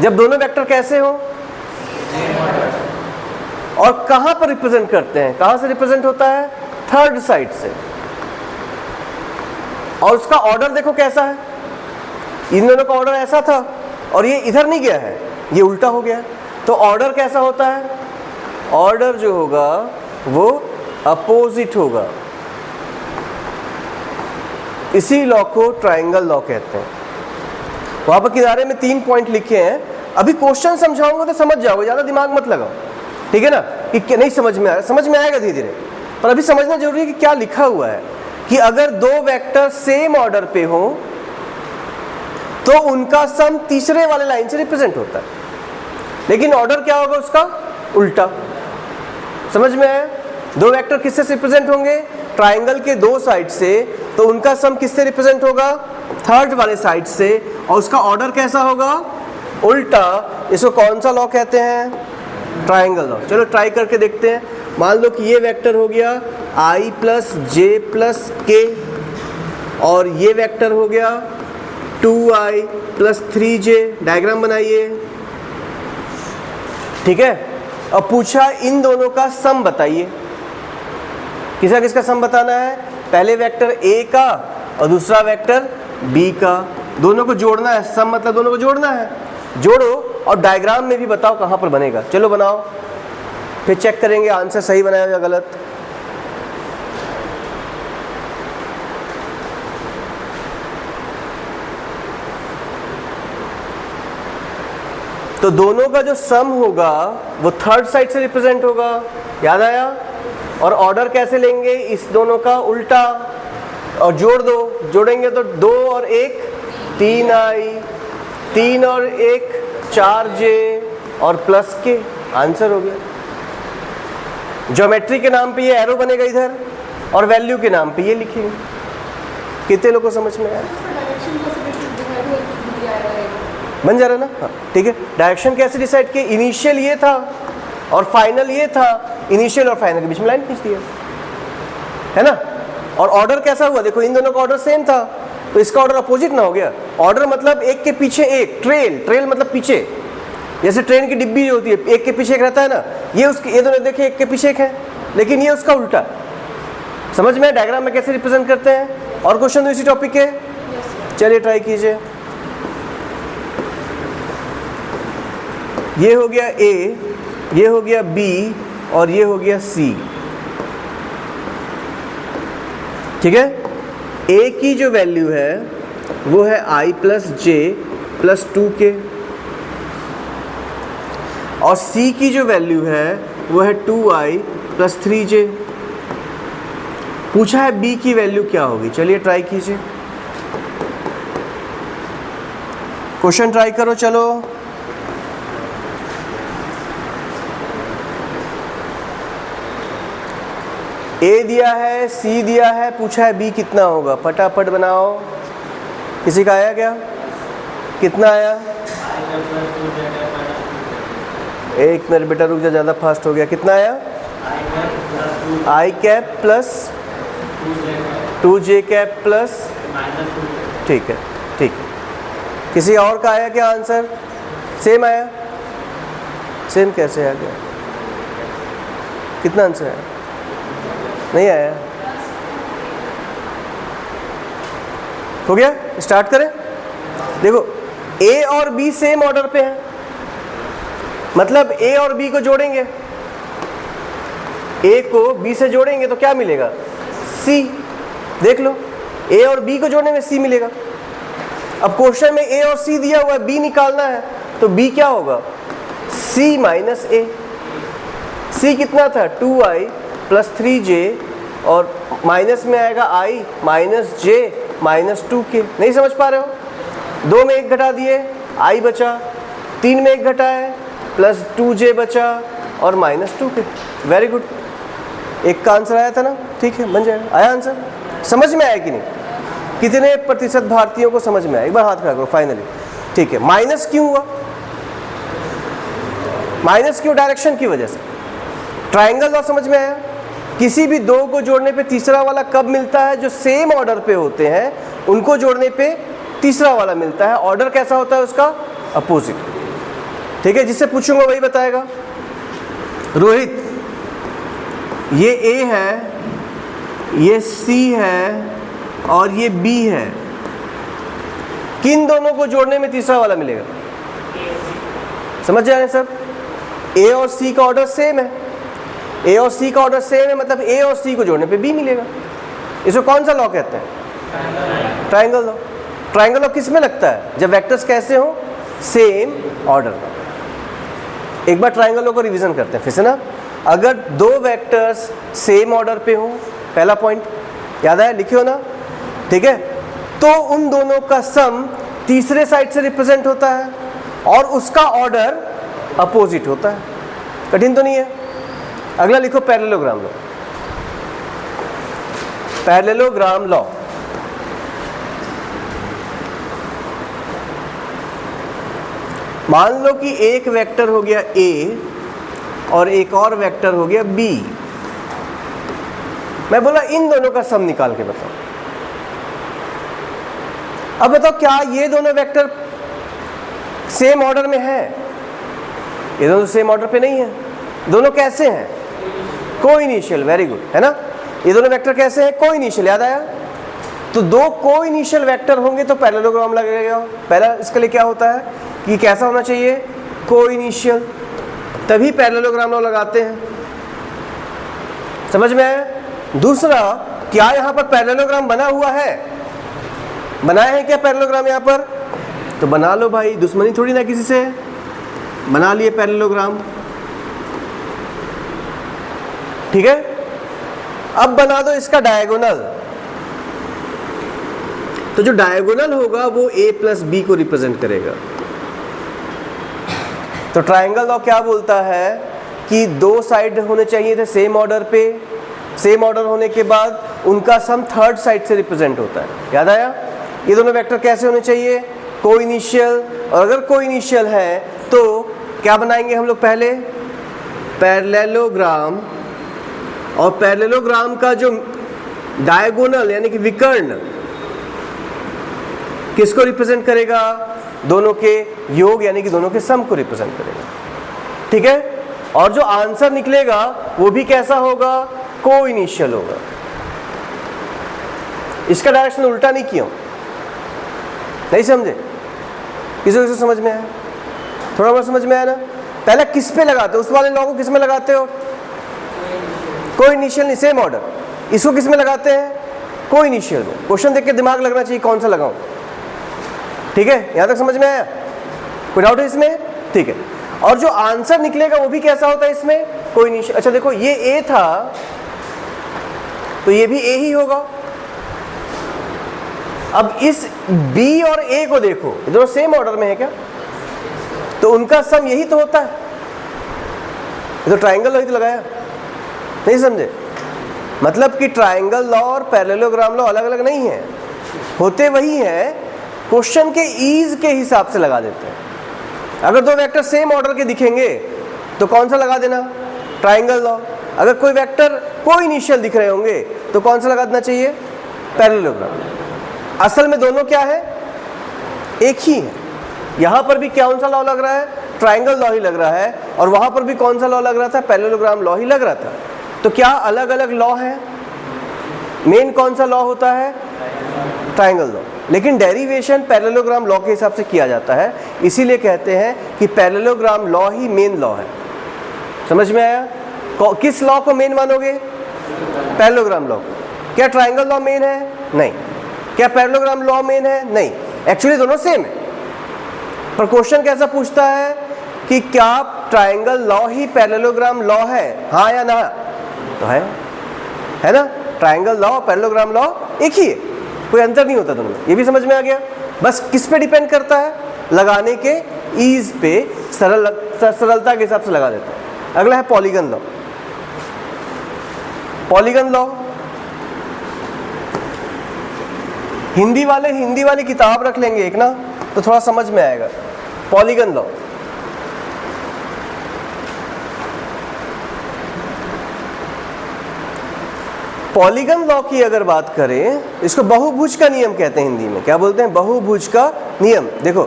जब दोनों वेक्टर कैसे हो और कहां पर रिप्रेजेंट करते हैं? कहां से रिप्रेजेंट होता है? थर्ड साइड से। और उसका ऑर्डर देखो कैसा है। इन दोनों का ऑर्डर ऐसा था और ये इधर नहीं गया है, ये उल्टा हो गया। तो ऑर्डर कैसा होता है? ऑर्डर जो होगा वो अपोजिट होगा। इसी लॉ को ट्राइंगल लॉ कहते हैं। वहां पर किनारे में 3 पॉइंट लिखे हैं। अभी क्वेश्चन समझाऊंगा तो समझ जाओगे, ज्यादा दिमाग मत लगाओ, ठीक है ना? कि नहीं समझ में आया, समझ में आएगा धीरे धीरे, पर अभी समझना जरूरी है कि क्या लिखा हुआ है। कि अगर 2 वेक्टर सेम ऑर्डर पे हो तो उनका सम तीसरे वाले लाइन से रिप्रेजेंट होता है, लेकिन ऑर्डर क्या होगा उसका? उल्टा। समझ में आया? 2 वेक्टर किससे रिप्रेजेंट होंगे? ट्राइंगल के 2 साइड से, तो उनका सम किससे रिप्रेजेंट होगा? थर्ड वाले साइड से। और उसका ऑर्डर कैसा होगा? उल्टा। इसको कौन सा लॉ कहते हैं? Triangle law. चलो ट्राई करके देखते हैं। मान लो कि ये वेक्टर हो गया i प्लस जे प्लस के, और ये वेक्टर हो गया 2i प्लस 3j। डायग्राम बनाइए, ठीक है? अब पूछा इन दोनों का सम बताइए। किसका किसका सम बताना है? पहले वेक्टर a का और दूसरा वेक्टर b का। दोनों को जोड़ना है। सम मतलब दोनों को जोड़ना है। जोड़ो और डायग्राम में भी बताओ कहां पर बनेगा। चलो बनाओ, फिर चेक करेंगे आंसर सही बनाया या गलत। तो दोनों का जो सम होगा वो थर्ड साइड से रिप्रेजेंट होगा, याद आया? और ऑर्डर कैसे लेंगे? इस दोनों का उल्टा, और जोड़ दो। जोड़ेंगे तो 2 और 1 3i, 3 और 1 4j, और प्लस के। आंसर हो गया। ज्योमेट्री के नाम पे ये एरो बनेगा इधर, और वैल्यू के नाम पे ये लिखेंगे। कितने लोगों को समझ में आया? बन जा रहा है ना? हाँ, ठीक है। डायरेक्शन कैसे डिसाइड किए? इनिशियल ये था और फाइनल ये था। इनिशियल और फाइनल के बीच में लाइन खींच दिया, है ना? और ऑर्डर कैसा हुआ? देखो इन दोनों का ऑर्डर सेम था, तो इसका ऑर्डर अपोजिट ना हो गया। ऑर्डर मतलब एक के पीछे एक। ट्रेल, ट्रेल मतलब पीछे। जैसे ट्रेन की डिब्बी होती है, एक के पीछे एक रहता है ना, ये उसके, ये दोनों देखे एक के पीछे एक है, लेकिन ये उसका उल्टा। समझ में? डायग्राम में कैसे रिप्रेजेंट करते हैं। और क्वेश्चन इसी टॉपिक के, चलिए ट्राई कीजिए। ये हो गया ए, ये हो गया बी और ये हो गया सी। ठीक है, ए की जो वैल्यू है वो है i plus J plus 2k और सी की जो वैल्यू है वो है 2i प्लस 3j। पूछा है बी की वैल्यू क्या होगी, चलिए ट्राई कीजिए, क्वेश्चन ट्राई करो। चलो ए दिया है, सी दिया है, पूछा है बी कितना होगा, फटाफट बनाओ। किसी का आया क्या, कितना आया? एक मिनट बेटा रुक जा, ज़्यादा फास्ट हो गया। कितना आया? I cap plus 2j cap plus, ठीक है ठीक है। किसी और का आया क्या आंसर? सेम आया? सेम कैसे आ गया? कितना आंसर आया? नहीं आया? हो गया? स्टार्ट करें। देखो ए और बी सेम ऑर्डर पे हैं, मतलब ए और बी को जोड़ेंगे, ए को बी से जोड़ेंगे तो क्या मिलेगा? सी। देख लो, ए और बी को जोड़ने में सी मिलेगा। अब क्वेश्चन में ए और सी दिया हुआ है, बी निकालना है, तो बी क्या होगा? सी माइनस ए। सी कितना था? 2i प्लस 3j और माइनस में आएगा i minus j minus 2k। नहीं समझ पा रहे हो? 2 में 1 घटा दिए, i बचा, 3 में 1 घटा है प्लस 2j बचा और माइनस 2k। वेरी गुड, एक का आंसर आया था ना, ठीक है बन जाएगा। आया आंसर? समझ में आया कि नहीं? कितने प्रतिशत भारतीयों को समझ में आया? एक बार हाथ खड़ा करो फाइनली। ठीक है, माइनस क्यों हुआ? माइनस क्यों? डायरेक्शन की वजह से। ट्रायंगल लॉ समझ में आया? किसी भी दो को जोड़ने पे तीसरा वाला कब मिलता है? जो सेम ऑर्डर पे होते हैं उनको जोड़ने पे तीसरा वाला मिलता है। ऑर्डर कैसा होता है उसका? अपोजिट। ठीक है, जिससे पूछूंगा वही बताएगा। रोहित, ये ए है, ये सी है और ये बी है, किन दोनों को जोड़ने में तीसरा वाला मिलेगा? समझ जाए सब? ए और सी का ऑर्डर सेम है, ए और सी का ऑर्डर सेम है, मतलब ए और सी को जोड़ने पे बी मिलेगा। इसको कौन सा लॉ कहते हैं? Triangle law. ट्रायंगल लॉ किस में लगता है? जब वेक्टर्स कैसे हो? Same order. एक बार ट्रायंगल लॉ को रिवीजन करते हैं फिर से ना। अगर दो वेक्टर्स सेम ऑर्डर पे हो, पहला पॉइंट याद आया? लिखे हो ना? ठीक है, तो उन दोनों का सम तीसरे साइड से रिप्रेजेंट होता है और उसका ऑर्डर अपोजिट होता है। कठिन तो नहीं है? अगला लिखो पैरेललोग्राम लॉ। पैरेललोग्राम लॉ, मान लो कि एक वेक्टर हो गया ए और एक और वेक्टर हो गया बी। मैं बोला इन दोनों का सम निकाल के बताओ। अब बताओ क्या ये दोनों वेक्टर सेम ऑर्डर में है? ये दोनों सेम ऑर्डर पे नहीं है। दोनों कैसे हैं? कोइनिशियल। वेरी गुड, है ना? ये दोनों वेक्टर कैसे हैं? कोइनिशियल। याद आया? तो दो कोइनिशियल वेक्टर होंगे तो पैरेललोग्राम लगेगा। पहला इसके लिए क्या होता है कि कैसा होना चाहिए? कोइनिशियल, तभी पैरेललोग्राम लॉ लगाते हैं। समझ में आया? दूसरा, क्या यहाँ पर पैरेललोग्राम बना हुआ है? बनाया है क्या पैरेललोग्राम यहाँ पर? तो बना लो भाई, दुश्मनी थोड़ी ना किसी से। बना लिए पैरेललोग्राम, ठीक है। अब बना दो इसका डायगोनल। तो जो डायगोनल होगा वो a प्लस बी को रिप्रेजेंट करेगा। तो ट्रायंगल लॉ क्या बोलता है कि दो साइड होने चाहिए थे सेम ऑर्डर पे, सेम ऑर्डर होने के बाद उनका सम थर्ड साइड से रिप्रेजेंट होता है। याद आया? ये दोनों वेक्टर कैसे होने चाहिए? कोइनिशियल। और अगर कोइनिशियल है तो क्या बनाएंगे हम लोग? पहले पैरेललोग्राम, और पैरेललोग्राम का जो डायगोनल यानी कि विकर्ण किसको रिप्रेजेंट करेगा? दोनों के योग यानी कि दोनों के सम को रिप्रेजेंट करेगा। ठीक है, और जो आंसर निकलेगा वो भी कैसा होगा? कोइनिशियल होगा। इसका डायरेक्शन उल्टा नहीं किया। नहीं समझे? किसी को समझ में आया? थोड़ा बहुत समझ में आया ना? पहले किस पे लगाते हो? उस वाले लॉ को किस में लगाते हो? कोई इनिशियल नहीं, सेम ऑर्डर। इसको किस में लगाते हैं? कोई इनिशियल में। क्वेश्चन देख के दिमाग लगना चाहिए कौन सा लगाऊं। ठीक है, यहां तक समझ में आया? कोई डाउट है इसमें? ठीक है। और जो आंसर निकलेगा वो भी कैसा होता है इसमें? कोई इनिशियल। अच्छा देखो, ये ए था तो ये भी ए ही होगा। अब इस बी और ए को देखो, ये दोनों सेम ऑर्डर में है क्या? तो उनका सम यही तो होता है। ये तो ट्रायंगल लॉ ही तो लगाया, नहीं समझे? मतलब कि ट्रायंगल लॉ और पैरेललोग्राम लॉ अलग अलग नहीं है, होते वही है, क्वेश्चन के ईज के हिसाब से लगा देते हैं। अगर दो वेक्टर सेम ऑर्डर के दिखेंगे तो कौन सा लगा देना? Triangle law. अगर कोई वेक्टर कोई इनिशियल दिख रहे होंगे तो कौन सा लगा देना चाहिए? पैरेललोग्राम। असल में दोनों क्या है? एक ही है। यहां पर भी कौन सा लॉ लग रहा है? ट्रायंगल लॉ ही लग रहा है। और वहां पर भी कौन सा लॉ लग रहा था? पैरेललोग्राम लॉ ही लग रहा था। तो क्या अलग अलग लॉ है? मेन कौन सा लॉ होता है? Triangle law. लेकिन डेरिवेशन पैरेललोग्राम लॉ के हिसाब से किया जाता है, इसीलिए कहते हैं कि पैरेललोग्राम लॉ ही मेन लॉ है। समझ में आया? किस लॉ को मेन मानोगे? Parallelogram law. क्या ट्रायंगल लॉ मेन है? नहीं। क्या पैरेललोग्राम लॉ मेन है? नहीं। एक्चुअली दोनों सेम है, पर क्वेश्चन कैसा पूछता है कि क्या ट्रायंगल लॉ ही पैरेललोग्राम लॉ है? हाँ या ना? तो है ना? ट्रायंगल लॉ और पैरेललोग्राम लॉ एक ही है, कोई अंतर नहीं होता दोनों में। ये भी समझ में आ गया? बस किस पे डिपेंड करता है? लगाने के ईज पे, सरलता के हिसाब से लगा देता है। अगला है polygon law. Polygon law Hindi वाली किताब रख लेंगे एक ना, तो थोड़ा समझ में आएगा। पॉलीगन लॉ पॉलीगन लॉ की अगर बात करें, इसको बहुभुज का नियम कहते हैं हिंदी में। क्या बोलते हैं? बहुभुज का नियम। देखो,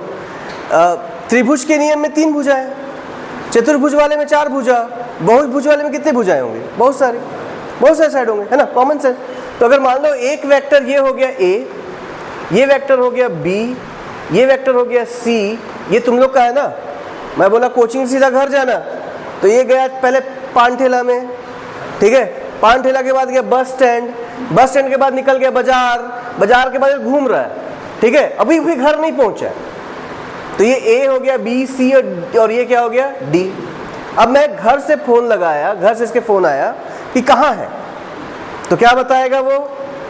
त्रिभुज के नियम में 3 भुजाएं, चतुर्भुज वाले में 4 भुजा, बहुभुज वाले में कितने भुजाएं होंगे? बहुत सारे साइड होंगे, है ना? Common sense. तो अगर मान लो एक वेक्टर ये हो गया ए, ये वेक्टर हो गया बी, ये वेक्टर हो गया सी, ये तुम लोग का है ना। मैं बोला कोचिंग सीधा घर जाना, तो ये गया पहले पानठेला में, ठीक है? पानठेला के बाद गया बस स्टैंड, बस स्टैंड के बाद निकल गया बाजार, बाजार के बाद घूम रहा है, ठीक है? अभी भी घर नहीं पहुंचा। तो ये ए हो गया, बी, सी और ये क्या हो गया? डी। अब मैं घर से फोन लगाया, घर से इसके फोन आया कि कहाँ है, तो क्या बताएगा वो?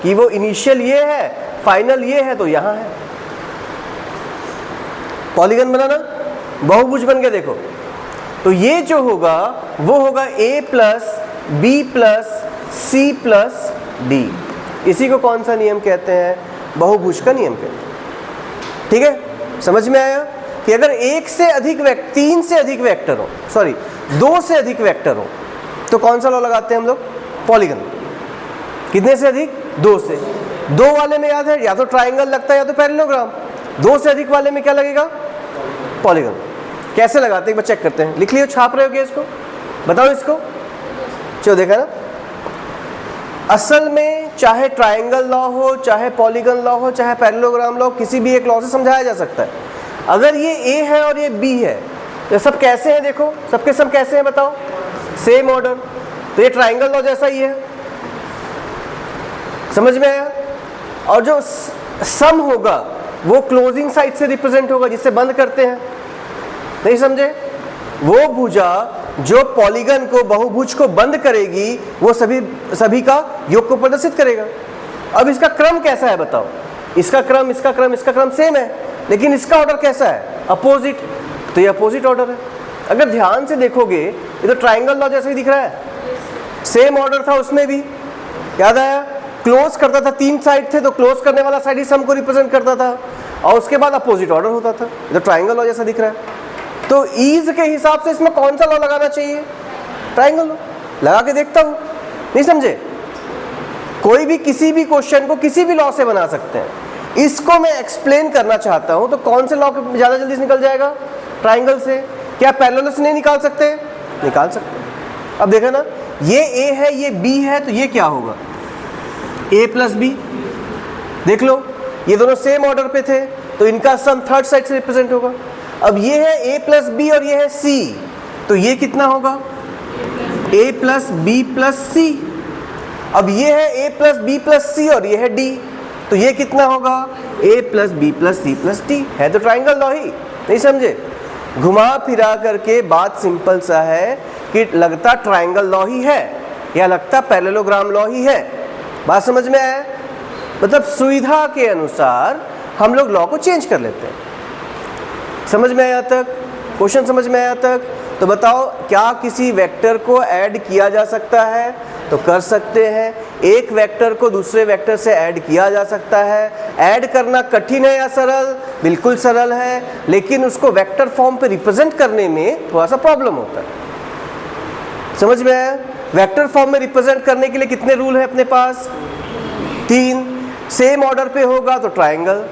कि वो इनिशियल ये है, फाइनल ये है, तो यहाँ है। पॉलीगन बना ना, बहुभुज बन गया। देखो, तो ये जो होगा वो होगा A plus B plus C plus D. इसी को कौन सा नियम कहते हैं? बहुभुज का नियम कहते हैं। ठीक है, समझ में आया? कि अगर 1 से अधिक 3 से अधिक वेक्टर हो, सॉरी 2 से अधिक वेक्टर हो, तो कौन सा लॉ लगाते हैं हम लोग? पॉलीगन। कितने से अधिक? 2 से। 2 वाले में याद है या तो ट्राइंगल लगता है या तो पैरेललोग्राम। 2 से अधिक वाले में क्या लगेगा? पॉलीगन। कैसे लगाते हैं एक बार चेक करते हैं। लिख लियो, छाप रहे हो क्या इसको? बताओ इसको। चलो देखा ना, असल में चाहे ट्राइंगल लॉ हो, चाहे पॉलीगन लॉ हो, चाहे पैरेललोग्राम लॉ, किसी भी एक लॉ से समझाया जा सकता है। अगर ये ए है और ये बी है, तो सब कैसे हैं? देखो, सबके सब कैसे हैं बताओ? Same order. तो ये ट्राइंगल लॉ जैसा ही है, समझ में आया? और जो सम होगा वो क्लोजिंग साइड से रिप्रेजेंट होगा, जिससे बंद करते हैं। नहीं समझे? वो भुजा जो पॉलीगन को, बहुभुज को बंद करेगी, वो सभी का योग को प्रदर्शित करेगा। अब इसका क्रम कैसा है बताओ? इसका क्रम, इसका क्रम, इसका क्रम सेम है, लेकिन इसका ऑर्डर कैसा है? अपोजिट। तो ये अपोजिट ऑर्डर है। अगर ध्यान से देखोगे, ये तो ट्राइंगल लॉ जैसा ही दिख रहा है। सेम ऑर्डर था उसमें भी, याद आया? क्लोज करता था, 3 साइड थे, तो क्लोज करने वाला साइड ही सम को रिप्रेजेंट करता था, और उसके बाद अपोजिट ऑर्डर होता था। ये तो ट्राइंगल लॉ जैसा दिख रहा है। तो ईज के हिसाब से इसमें कौन सा लॉ लगाना चाहिए? Triangle law. लगा के देखता हूं, नहीं समझे? कोई भी किसी भी क्वेश्चन को किसी भी लॉ से बना सकते हैं। इसको मैं एक्सप्लेन करना चाहता हूं, तो कौन से लॉ ज्यादा जल्दी से निकल जाएगा? ट्राइंगल से। क्या पैरेलल से नहीं निकाल सकते? निकाल सकते। अब देखा ना, ये ए है, ये बी है, तो ये क्या होगा? A plus B. देख लो, ये दोनों सेम ऑर्डर पे थे, तो इनका सम थर्ड साइड से रिप्रेजेंट होगा। अब ये है ए प्लस बी और ये है सी, तो ये कितना होगा a plus B plus c. अब ये है a plus B plus c और ये है d, तो ये कितना होगा a plus B plus C plus d। है तो ट्राइंगल लॉ ही, नहीं समझे? घुमा फिरा करके बात सिंपल सा है कि लगता ट्राइंगल लॉ ही है या लगता पैरेललोग्राम लॉ ही है। बात समझ में आया? मतलब सुविधा के अनुसार हम लोग लॉ को चेंज कर लेते हैं। समझ में आया तक? क्वेश्चन समझ में आया तक? तो बताओ, क्या किसी वेक्टर को ऐड किया जा सकता है? तो कर सकते हैं। एक वेक्टर को दूसरे वेक्टर से ऐड किया जा सकता है। ऐड करना कठिन है या सरल? बिल्कुल सरल है, लेकिन उसको वेक्टर फॉर्म पे रिप्रेजेंट करने में थोड़ा सा प्रॉब्लम होता है। समझ में आया? वेक्टर फॉर्म में रिप्रेजेंट करने के लिए कितने रूल हैं अपने पास? 3। सेम ऑर्डर पे होगा तो ट्राइंगल,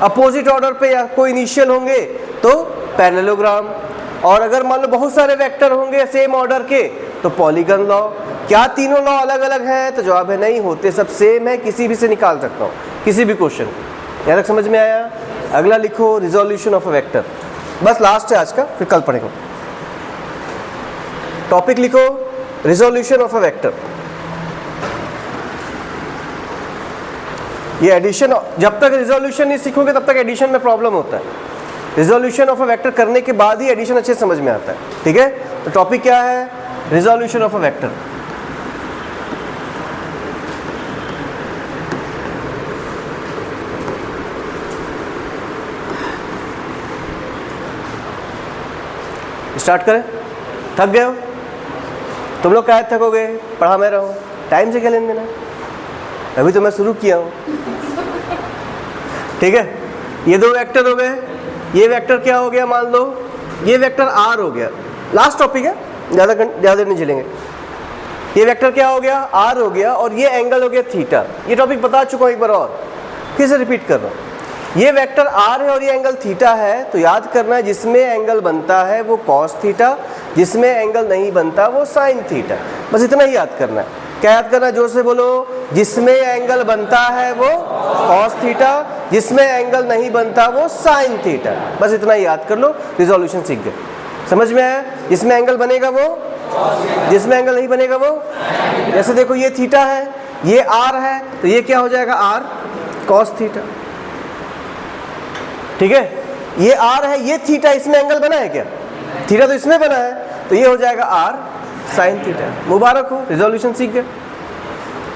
अपोजिट ऑर्डर पे या कोई इनिशियल होंगे तो पैरेललोग्राम, और अगर मान लो बहुत सारे वेक्टर होंगे सेम ऑर्डर के तो पॉलीगन लॉ। क्या तीनों लॉ अलग अलग हैं? तो जवाब है नहीं, होते सब सेम है, किसी भी से निकाल सकता हूँ किसी भी क्वेश्चन। यहाँ तक समझ में आया? अगला लिखो रिजोल्यूशन ऑफ अ वेक्टर। बस लास्ट है आज का, फिर कल पढ़ेंगे। टॉपिक लिखो रिजोल्यूशन ऑफ अ वेक्टर। ये एडिशन, जब तक रिजोल्यूशन नहीं सीखोगे तब तक एडिशन में प्रॉब्लम होता है। रिजोल्यूशन ऑफ अ वेक्टर करने के बाद ही एडिशन अच्छे समझ में आता है। ठीक है, तो टॉपिक क्या है? Resolution of a vector. Start करें? थक गए हो तुम लोग? क्या थकोगे? पढ़ा मैं रहा हूँ, टाइम से क्या लेन देना? अभी तो मैं शुरू किया हूँ। ठीक है, ये दो वेक्टर हो गए। ये वेक्टर क्या हो गया? मान लो ये वेक्टर r हो गया। लास्ट टॉपिक है, ज़्यादा नहीं झेलेंगे। ये वेक्टर क्या हो गया? r हो गया, और ये एंगल हो गया थीटा। ये टॉपिक बता चुका हूँ एक बार और, फिर से रिपीट कर रहा हूँ। ये वेक्टर r है और ये एंगल थीटा है, तो याद करना है जिसमें एंगल बनता है वो cos थीटा, जिसमें एंगल नहीं बनता वो sin थीटा। बस इतना ही याद करना है। क्या याद करना है? जोर से बोलो। जिसमें एंगल बनता है वो cos थीटा, जिसमें एंगल नहीं बनता वो sin थीटा। बस इतना ही याद कर लो, रिजोल्यूशन सीख गए। समझ में आया? जिसमें एंगल बनेगा वो, जिसमें एंगल नहीं बनेगा वो। जैसे देखो ये थीटा है, ये r है, तो ये क्या हो जाएगा? r cos theta. ठीक है, ये r है, ये थीटा, इसमें एंगल बना है क्या? थीटा तो इसमें बना है, तो ये हो जाएगा r sin थीटा। मुबारक हो, रिजोल्यूशन सीख गए।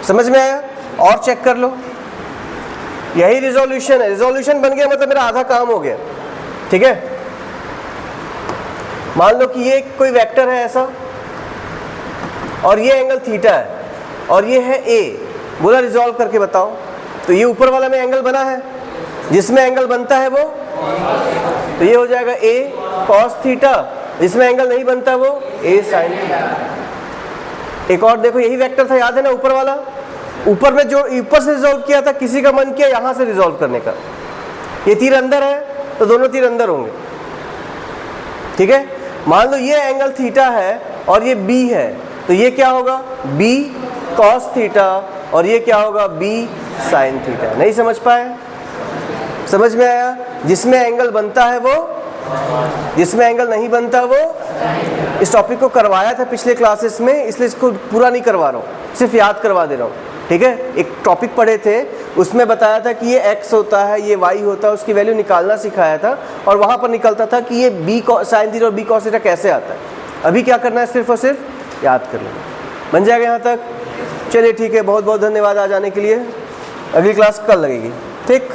समझ में आया? और चेक कर लो, यही रिजोल्यूशन है। रिजोल्यूशन बन गया मतलब मेरा आधा काम हो गया। ठीक है, मान लो कि ये कोई वेक्टर है ऐसा, और ये एंगल थीटा है, और ये है a। बोला रिजॉल्व करके बताओ। तो ये ऊपर वाला में एंगल बना है, जिसमें एंगल बनता है वो, तो ये हो जाएगा a cos थीटा, जिसमें एंगल नहीं बनता वो a sin थीटा। एक और देखो, यही वेक्टर था, याद है ना? ऊपर वाला, ऊपर में जो ऊपर से रिजॉल्व किया था, किसी का मन किया यहाँ से रिजॉल्व करने का। ये तीर अंदर है तो दोनों तीर अंदर होंगे। ठीक है, मान लो ये एंगल थीटा है और ये b है, तो ये क्या होगा? b cos थीटा, और ये क्या होगा? b sin theta. नहीं समझ पाए? समझ में आया? जिसमें एंगल बनता है वो, जिसमें एंगल नहीं बनता वो। इस टॉपिक को करवाया था पिछले क्लासेस में, इसलिए इसको पूरा नहीं करवा रहा हूँ, सिर्फ याद करवा दे रहा हूँ। ठीक है, एक टॉपिक पढ़े थे, उसमें बताया था कि ये x होता है, ये y होता है, उसकी वैल्यू निकालना सिखाया था, और वहाँ पर निकलता था कि ये b sin थीटा और b cos थीटा कैसे आता है। अभी क्या करना है? सिर्फ और सिर्फ याद कर लेना। बन जाएगा यहाँ तक? चलिए ठीक है, बहुत बहुत धन्यवाद आ जाने के लिए। अगली क्लास कल लगेगी। ठीक।